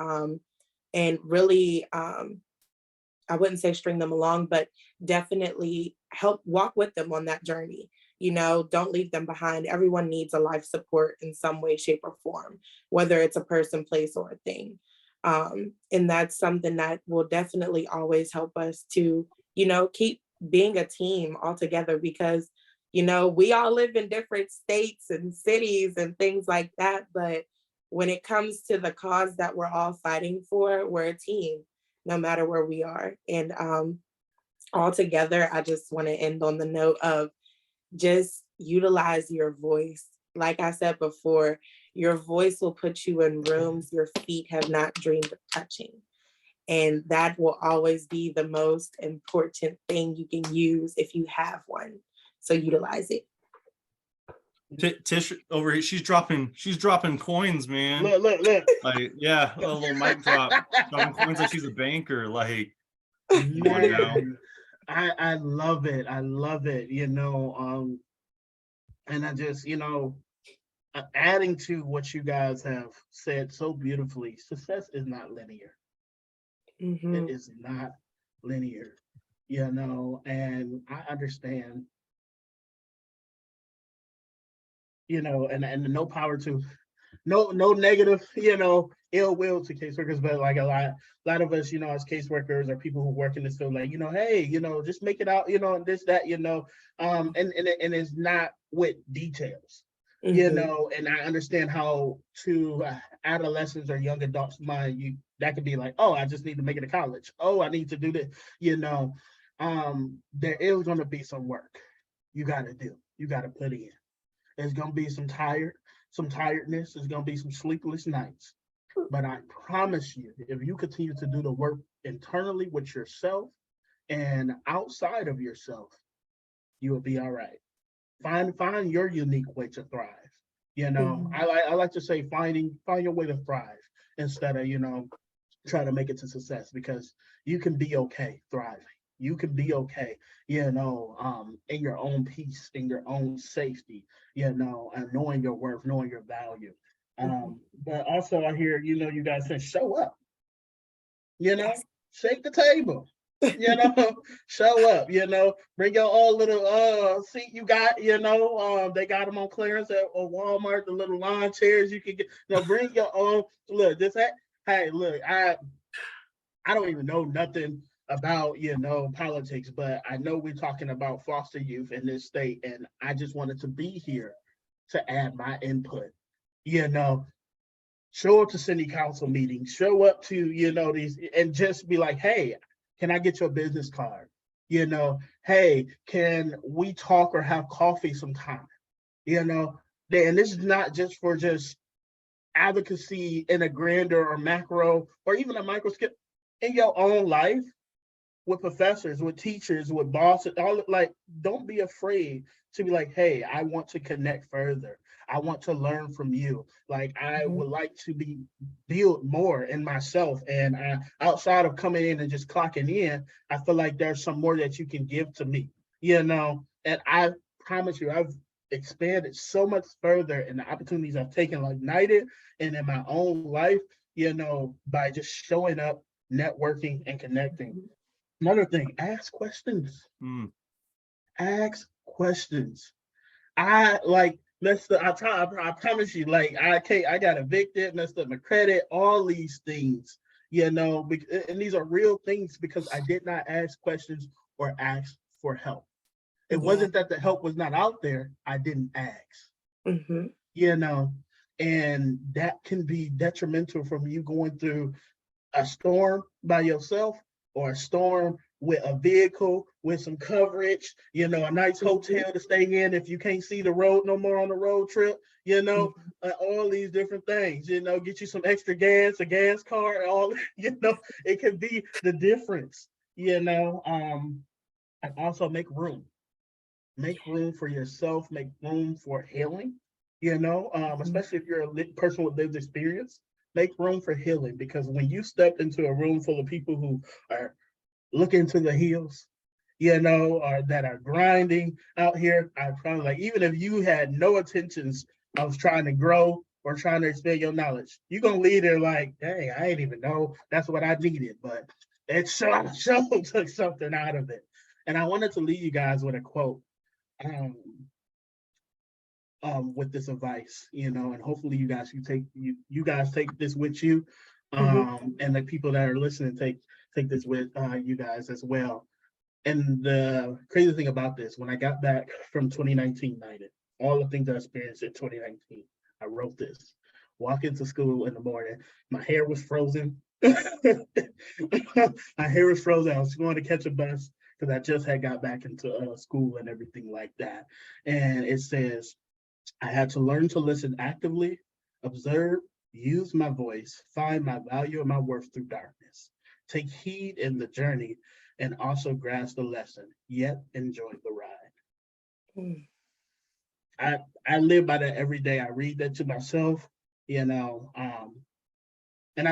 and really, I wouldn't say string them along, but definitely help walk with them on that journey. You know, don't leave them behind. Everyone needs a life support in some way, shape, or form, whether it's a person, place, or a thing. And that's something that will definitely always help us to, you know, keep being a team all together, because, you know, we all live in different states and cities and things like that. But when it comes to the cause that we're all fighting for, we're a team, no matter where we are. And all together, I just want to end on the note of just utilize your voice. Like I said before, your voice will put you in rooms your feet have not dreamed of touching. And that will always be the most important thing you can use if you have one. So utilize it. Tish over here, she's dropping coins, man. Look. Like, yeah, a little mic drop, dropping coins like she's a banker. Like, Man, I love it. I love it. You know, and I just, you know, adding to what you guys have said so beautifully, success is not linear. Mm-hmm. It is not linear, you know, and I understand, you know, and no power to, no negative, you know, ill will to caseworkers, but like a lot of us, you know, as caseworkers or people who work in this field, like, you know, hey, you know, just make it out, you know, this, that, you know, and it's not with details. Mm-hmm. You know, and I understand how to adolescents or young adults' mind, that could be like, oh, I just need to make it to college. Oh, I need to do this. You know, there is going to be some work you got to do. You got to put in. There's going to be some tiredness. There's going to be some sleepless nights. But I promise you, if you continue to do the work internally with yourself and outside of yourself, you will be all right. Find your unique way to thrive. I like to say find your way to thrive instead of try to make it to success, because you can be okay thriving. You can be okay, in your own peace, in your own safety, and knowing your worth, knowing your value. But also I hear, you guys say show up, Yes. shake the table, show up, bring your own little seat you got, they got them on clearance at Walmart, the little lawn chairs you can get, bring your own. Look, hey, look, I don't even know nothing about, politics, but I know we're talking about foster youth in this state, and I just wanted to be here to add my input. Show up to city council meetings, show up to, these, and just be like, hey, can I get your business card? Hey, can we talk or have coffee sometime? And this is not just for just advocacy in a grander or macro or even a micro scale. In your own life, with professors, with teachers, with bosses, don't be afraid to be like, hey, I want to connect further. I want to learn from you. Like, I would like to build more in myself. And outside of coming in and just clocking in, I feel like there's some more that you can give to me, and I promise you, I've expanded so much further in the opportunities I've taken, like NYTD and in my own life, by just showing up, networking, and connecting. Another thing, ask questions. Ask questions. I promise you, like, I got evicted, messed up my credit, all these things, and these are real things because I did not ask questions or ask for help. It wasn't that the help was not out there, I didn't ask. And that can be detrimental from you going through a storm by yourself or a storm with a vehicle with some coverage, a nice hotel to stay in if you can't see the road no more on the road trip, all these different things, get you some extra gas, a gas card, all, it can be the difference, and also make room for yourself, make room for healing, especially if you're a person with lived experience. Make room for healing, because when you step into a room full of people who are looking to the hills, or that are grinding out here, I probably, like, even if you had no intentions of trying to grow or trying to expand your knowledge, you're gonna leave there like, dang, I didn't even know that's what I needed, but it sure took something out of it. And I wanted to leave you guys with a quote. With this advice, and hopefully you guys take this with you, and the people that are listening take this with you guys as well. And the crazy thing about this, when I got back from 2019 NYTD, all the things I experienced in 2019, I wrote this. Walk into school in the morning, my hair was frozen. My hair was frozen. I was going to catch a bus because I just had got back into school and everything like that. And it says, I had to learn to listen actively, observe, use my voice, find my value and my worth through darkness, take heed in the journey, and also grasp the lesson, yet enjoy the ride. I live by that every day. I read that to myself, and I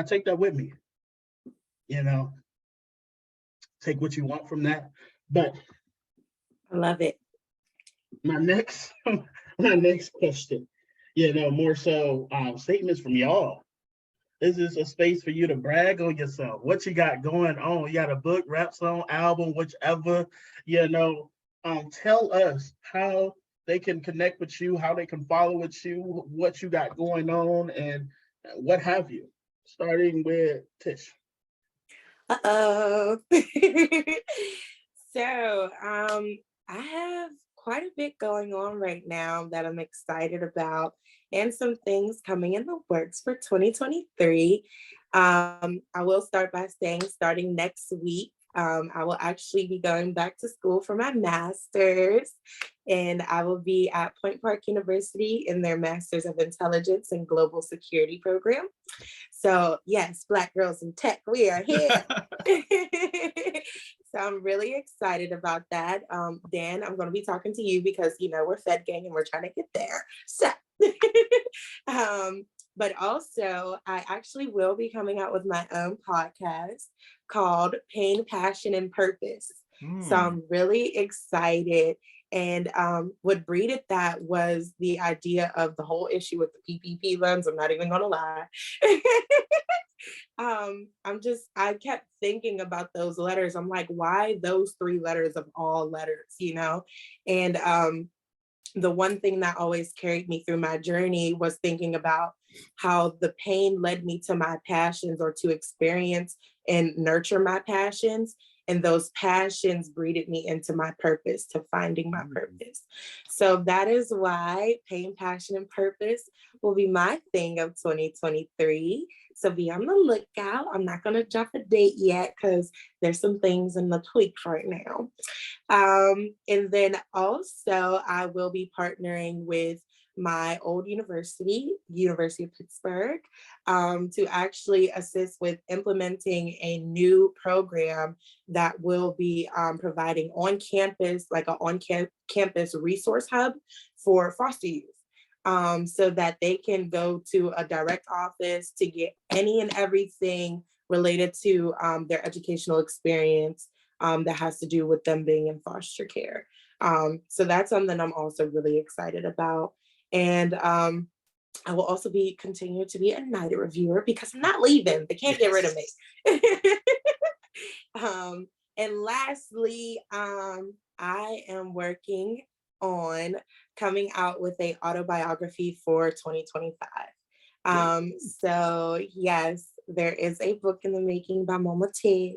take that with me, take what you want from that. But I love it. My next question, more so statements from y'all. This is a space for you to brag on yourself. What you got going on? You got a book, rap song, album, whichever, tell us how they can connect with you, how they can follow with you, what you got going on, and what have you. Starting with Tish. So, I have quite a bit going on right now that I'm excited about, and some things coming in the works for 2023. I will start by saying, starting next week, I will actually be going back to school for my master's, and I will be at Point Park University in their Masters of Intelligence and Global Security program. So yes, Black girls in tech, we are here. So I'm really excited about that. Dan, I'm going to be talking to you because, you know, we're Fed Gang and we're trying to get there. So, but also I actually will be coming out with my own podcast called Pain, Passion, and Purpose. So I'm really excited. And what breeded that was the idea of the whole issue with the PPP loans. I'm not even going to lie. I kept thinking about those letters. I'm like, why those 3 letters of all letters, you know? And the one thing that always carried me through my journey was thinking about how the pain led me to my passions, or to experience and nurture my passions. And those passions breeded me into my purpose, to finding my purpose. So that is why Pain, Passion, and Purpose will be my thing of 2023. So be on the lookout. I'm not going to jump a date yet because there's some things in the tweaks right now. And then also I will be partnering with my old university, University of Pittsburgh, to actually assist with implementing a new program that will be providing on campus, like an on-campus resource hub for foster youth. So that they can go to a direct office to get any and everything related to their educational experience that has to do with them being in foster care. So that's something I'm also really excited about. And I will also continue to be a NYTD Reviewer because I'm not leaving. They can't get rid of me. And lastly, I am working on coming out with an autobiography for 2025. So yes, there is a book in the making by Mama Tish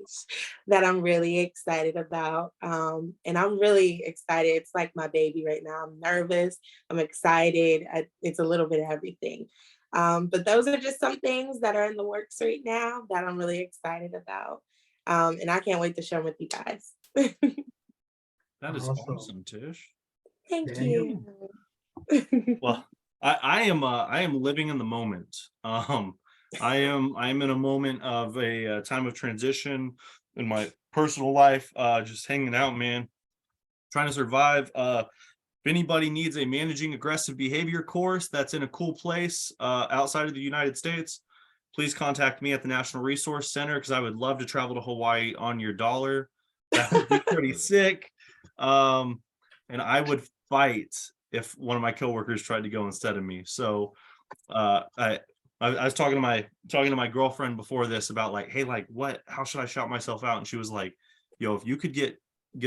that I'm really excited about. And I'm really excited. It's like my baby right now. I'm nervous. I'm excited. It's a little bit of everything. But those are just some things that are in the works right now that I'm really excited about. And I can't wait to share them with you guys. That is awesome, Tish. Thank you. Well, I am living in the moment. I am in a moment of a time of transition in my personal life, just hanging out, man, trying to survive. If anybody needs a managing aggressive behavior course that's in a cool place outside of the United States, please contact me at the National Resource Center, because I would love to travel to Hawaii on your dollar. That would be pretty sick. And I would fight if one of my coworkers tried to go instead of me. So I was talking to my girlfriend before this about like, hey, like how should I shout myself out? And she was like, yo, if you could get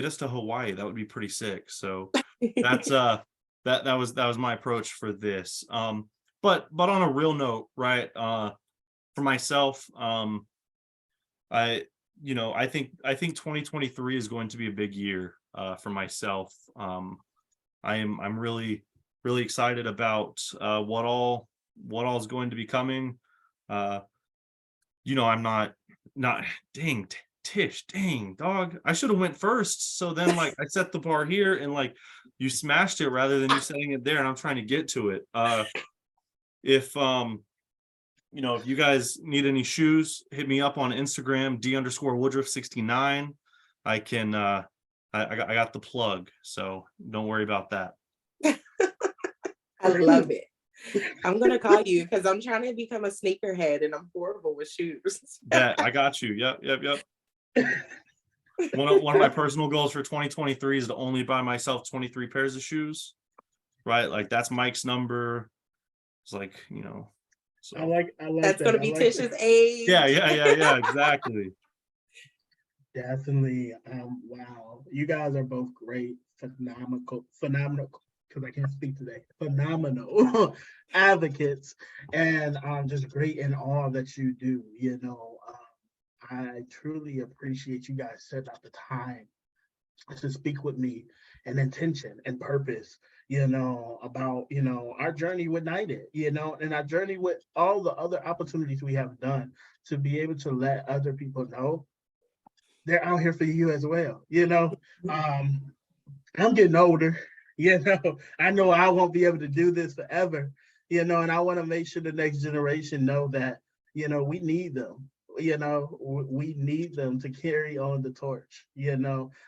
us to Hawaii, that would be pretty sick. So that's that was my approach for this. But on a real note, right? For myself, I think 2023 is going to be a big year for myself. I'm really excited about what all is going to be coming. I'm not dang Tish, dang dog. I should have went first. So then like I set the bar here and like you smashed it rather than you setting it there, and I'm trying to get to it. If you guys need any shoes, hit me up on Instagram, D_Woodruff69. I can I got the plug, so don't worry about that. I love it. I'm gonna call you because I'm trying to become a sneakerhead and I'm horrible with shoes. Yeah, I got you. Yep. One of my personal goals for 2023 is to only buy myself 23 pairs of shoes. Right, like that's Mike's number. It's like, so I like that's that. Gonna be Tish's age. Yeah, exactly. Definitely. Wow, you guys are both great, phenomenal. Because I can't speak today. Phenomenal advocates, and just great in all that you do. I truly appreciate you guys setting out the time to speak with me and intention and purpose, about, our journey with NYTD, and our journey with all the other opportunities we have done to be able to let other people know they're out here for you as well. I'm getting older. I know I won't be able to do this forever. And I want to make sure the next generation know that we need them. We need them to carry on the torch. And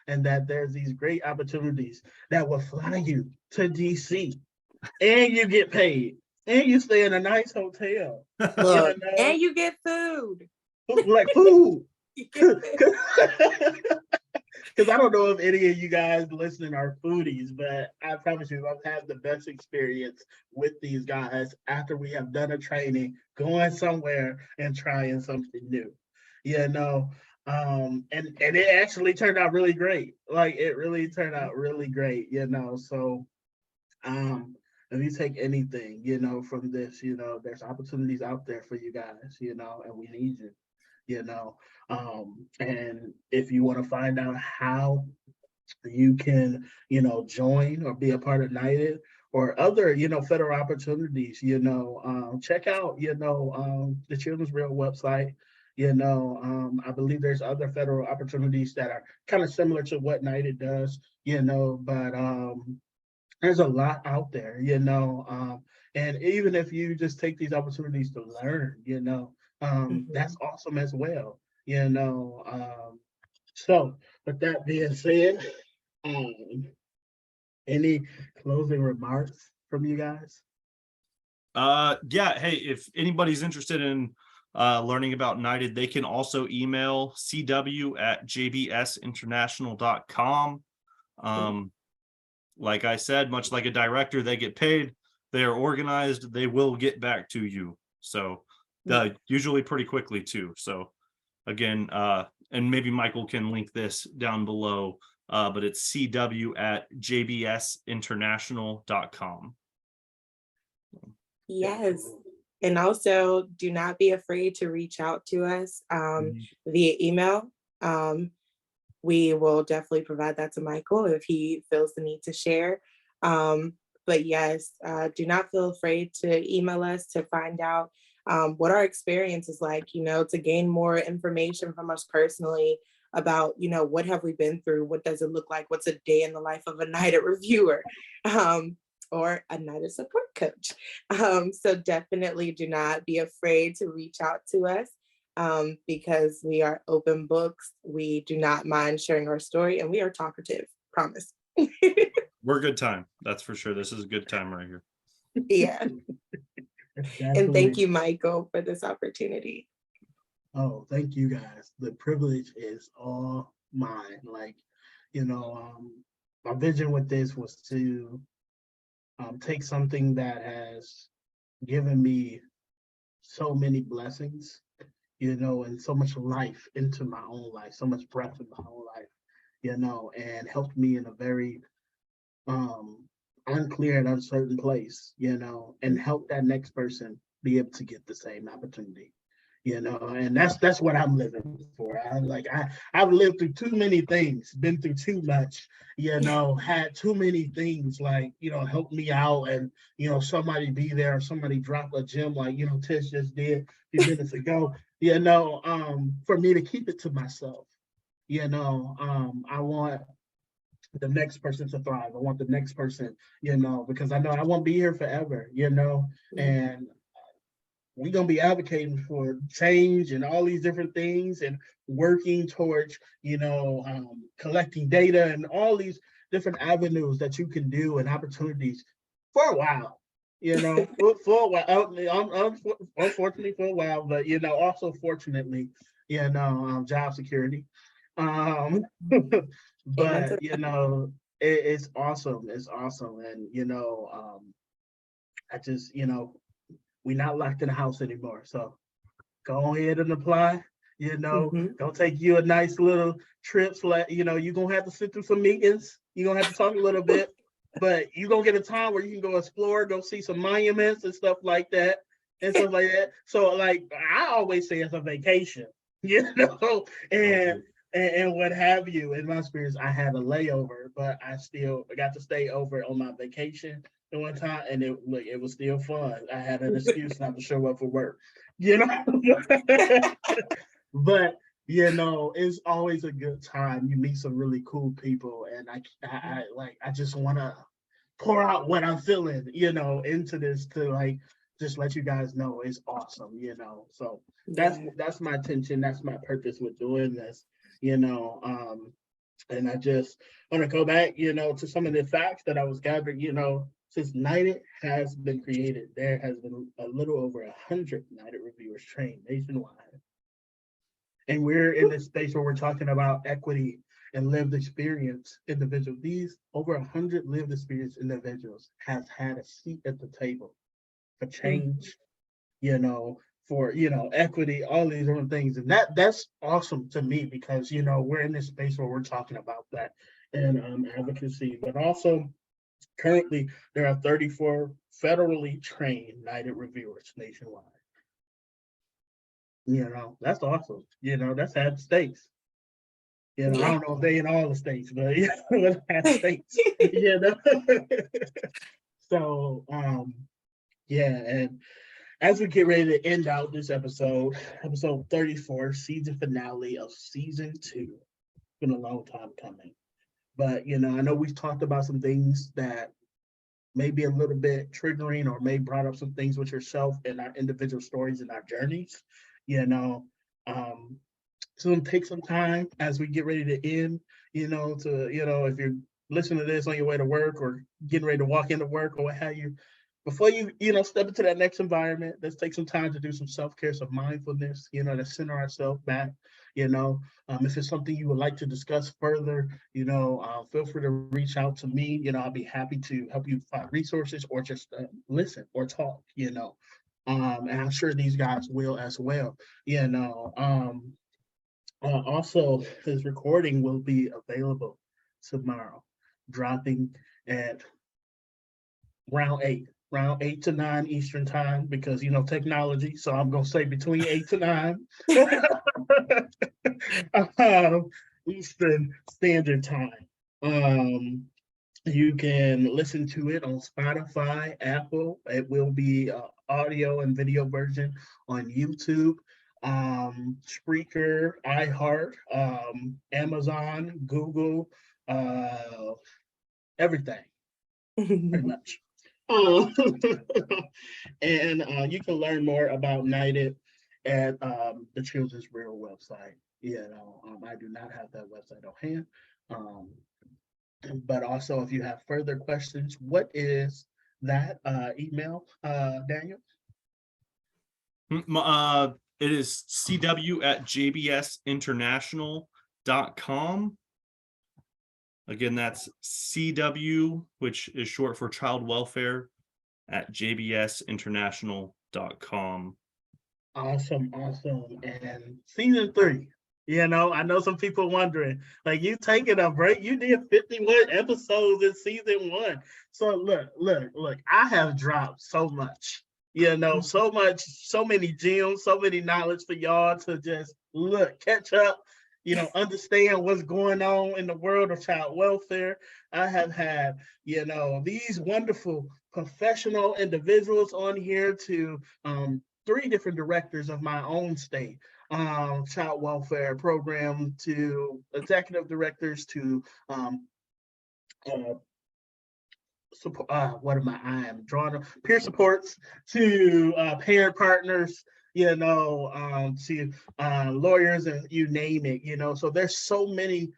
that there's these great opportunities that will fly you to DC, and you get paid, and you stay in a nice hotel. Look, and you get food. Like food. You get food. Because I don't know if any of you guys listening are foodies, but I promise you, I've had the best experience with these guys after we have done a training, going somewhere and trying something new. And it actually turned out really great. Like, it really turned out really great. So if you take anything, from this, there's opportunities out there for you guys, and we need you. And if you want to find out how you can, join or be a part of NYTD or other, federal opportunities, check out, the Children's Real website. I believe there's other federal opportunities that are kind of similar to what NYTD does, but there's a lot out there, and even if you just take these opportunities to learn, that's awesome as well. So with that being said, any closing remarks from you guys? Yeah, hey, if anybody's interested in learning about NYTD, they can also email cw@jbsinternational.com. Like I said, much like a director, they get paid, they are organized, they will get back to you. So usually pretty quickly too. So again, and maybe Michael can link this down below, but it's cw@jbsinternational.com. Yes. And also, do not be afraid to reach out to us via email. We will definitely provide that to Michael if he feels the need to share. But yes, do not feel afraid to email us to find out what our experience is like, to gain more information from us personally about, what have we been through? What does it look like? What's a day in the life of a NYTD reviewer or a NYTD support coach? So definitely do not be afraid to reach out to us because we are open books. We do not mind sharing our story, and we are talkative, promise. We're a good time. That's for sure. This is a good time right here. Yeah. And thank you, Michael, for this opportunity. Oh, thank you guys. The privilege is all mine. Like, my vision with this was to take something that has given me so many blessings, and so much life into my own life, so much breath in my own life, and helped me in a very unclear and uncertain place, and help that next person be able to get the same opportunity, and that's what I'm living for. I've lived through too many things, been through too much, had too many things help me out, and somebody be there, somebody drop a gem like Tish just did a few minutes ago, for me to keep it to myself. I want the next person to thrive. I want the next person, because I know I won't be here forever, and we're going to be advocating for change and all these different things and working towards, collecting data and all these different avenues that you can do and opportunities for a while, for a while, unfortunately for a while, but, also fortunately, job security. But, it's awesome. It's awesome. And, I just, we're not locked in the house anymore. So go ahead and apply, Go take you a nice little trip. You're going to have to sit through some meetings. You're going to have to talk a little bit, but you're going to get a time where you can go explore, go see some monuments and stuff like that. So like I always say, it's a vacation, and what have you. In my experience, I had a layover, but I still got to stay over on my vacation at one time, and it was still fun. I had an excuse not to show up for work, but It's always a good time. You meet some really cool people, and I just want to pour out what I'm feeling, into this to like just let you guys know it's awesome. So that's my intention. That's my purpose with doing this, you know. And I just want to go back, to some of the facts that I was gathering, since NYTD has been created, there has been a little over 100 NYTD reviewers trained nationwide. And we're in this space where we're talking about equity and lived experience individuals. These over 100 lived experience individuals has had a seat at the table for change, for equity, all these different things. And that's awesome to me because we're in this space where we're talking about that and advocacy, but also currently there are 34 federally trained NYTD reviewers nationwide. That's awesome. That's at stakes. I don't know if they in all the states, but at states. So and as we get ready to end out this episode 34, season finale of season 2. It's been a long time coming. But I know we've talked about some things that may be a little bit triggering or may brought up some things with yourself and our individual stories and our journeys. So it'll take some time as we get ready to end, if you're listening to this on your way to work or getting ready to walk into work or what have you, before you, step into that next environment, let's take some time to do some self-care, some mindfulness, to center ourselves back, if it's something you would like to discuss further, feel free to reach out to me, I'll be happy to help you find resources or just listen or talk, and I'm sure these guys will as well, also, his recording will be available tomorrow, dropping at round 8 to 9 Eastern time, because technology. So I'm gonna say between 8 to 9 Eastern Standard Time. You can listen to it on Spotify, Apple. It will be audio and video version on YouTube, Spreaker, iHeart, Amazon, Google, everything, pretty much. And you can learn more about NYTD at the Children's Bureau website. I do not have that website on hand. But also, if you have further questions, what is that email, Daniel? It is cw@jbsinternational.com. Again, that's CW, which is short for child welfare, at jbsinternational.com. Awesome. And season 3, I know some people wondering, like, you taking a break, you did 51 episodes in season 1. So look, I have dropped so much, so many gems, so many knowledge for y'all to just catch up, understand what's going on in the world of child welfare. I have had, these wonderful professional individuals on here to 3 different directors of my own state child welfare program, to executive directors, to peer supports, to parent partners, to lawyers, and you name it, so there's so many,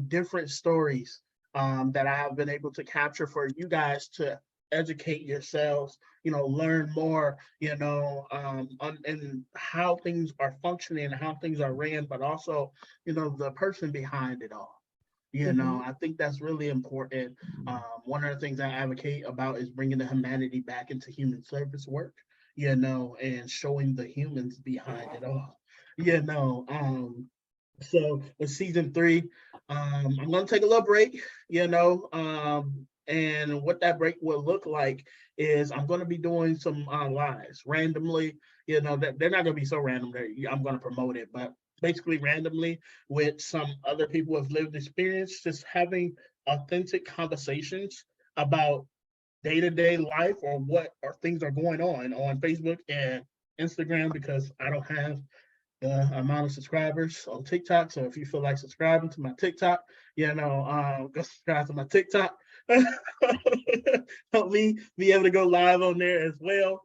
different stories that I have been able to capture for you guys to educate yourselves, learn more, and how things are functioning, how things are ran, but also, the person behind it all. I think that's really important. One of the things I advocate about is bringing the humanity back into human service work, and showing the humans behind it all. So with season 3, I'm going to take a little break, and what that break will look like is I'm going to be doing some lives randomly, that they're not going to be so random that I'm going to promote it, but basically randomly with some other people with lived experience, just having authentic conversations about day-to-day life or what things are going on Facebook and Instagram, because I don't have the amount of subscribers on TikTok. So if you feel like subscribing to my TikTok, go subscribe to my TikTok. Help me be able to go live on there as well,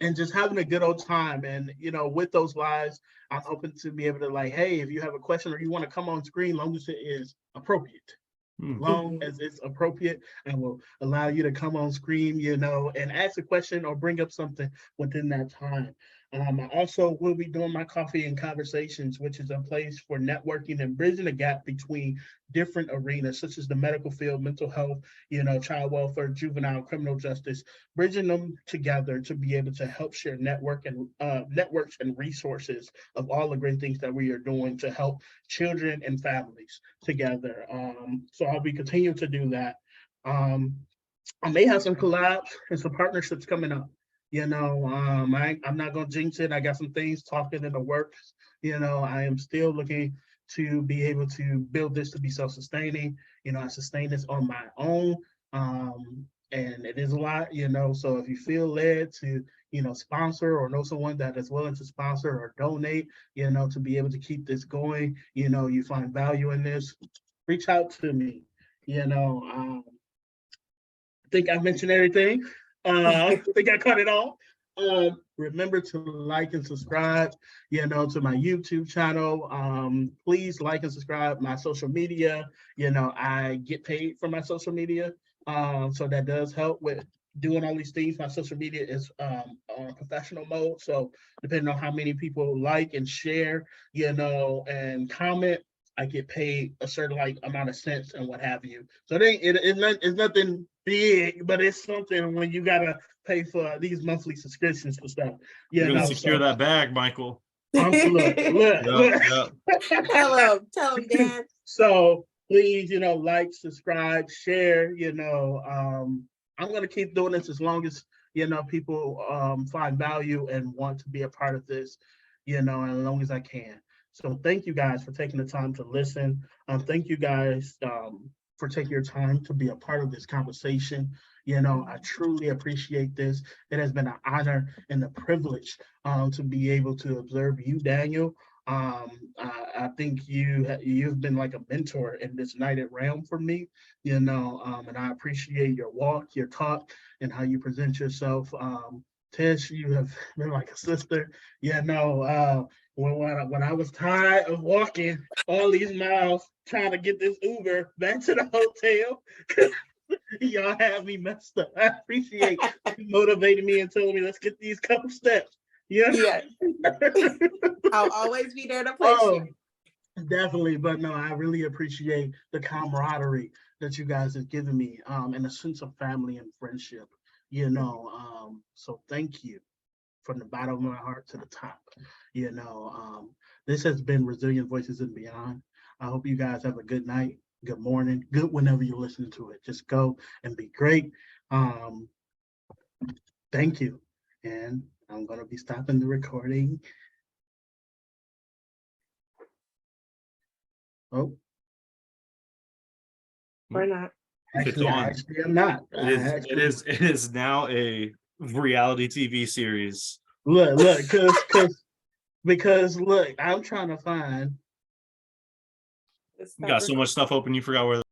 and just having a good old time. And, with those lives, I'm hoping to be able to hey, if you have a question or you want to come on screen, long as it is appropriate. Long as it's appropriate, and will allow you to come on screen, and ask a question or bring up something within that time. I also will be doing my coffee and conversations, which is a place for networking and bridging the gap between different arenas, such as the medical field, mental health, child welfare, juvenile, criminal justice, bridging them together to be able to help share networks and resources of all the great things that we are doing to help children and families together. So I'll be continuing to do that. I may have some collabs and some partnerships coming up. I'm not going to jinx it. I got some things talking in the works. I am still looking to be able to build this to be self-sustaining. I sustain this on my own. And it is a lot, so if you feel led to, sponsor or know someone that is willing to sponsor or donate, to be able to keep this going, you find value in this, reach out to me. I think I mentioned everything. I think I cut it all. Remember to like and subscribe, to my YouTube channel. Please like and subscribe my social media. I get paid for my social media. So that does help with doing all these things. My social media is on professional mode. So depending on how many people like and share, and comment, I get paid a certain amount of cents and what have you. So it's nothing big, but it's something when you gotta pay for these monthly subscriptions for stuff. You're gonna secure that bag, Michael. Look. Tell him, Dan. So please, like, subscribe, share. I'm gonna keep doing this as long as people find value and want to be a part of this, and as long as I can. So thank you guys for taking the time to listen. Thank you guys for taking your time to be a part of this conversation. I truly appreciate this. It has been an honor and a privilege to be able to observe you, Daniel. I think you've been like a mentor in this United realm for me, and I appreciate your walk, your talk, and how you present yourself. Tish, you have been like a sister. When I was tired of walking all these miles trying to get this Uber back to the hotel, y'all have me messed up. I appreciate you motivating me and telling me, let's get these couple steps. Yeah. I'll always be there to push you. Definitely. But no, I really appreciate the camaraderie that you guys have given me, and a sense of family and friendship, so thank you from the bottom of my heart to the top. This has been Resilient Voices and Beyond. I hope you guys have a good night, good morning, good whenever you listen to it. Just go and be great. Thank you. And I'm going to be stopping the recording. Oh. We're not. Actually, I'm not. It is now a reality TV series. Look, because look, I'm trying to find. You got so much stuff open, you forgot where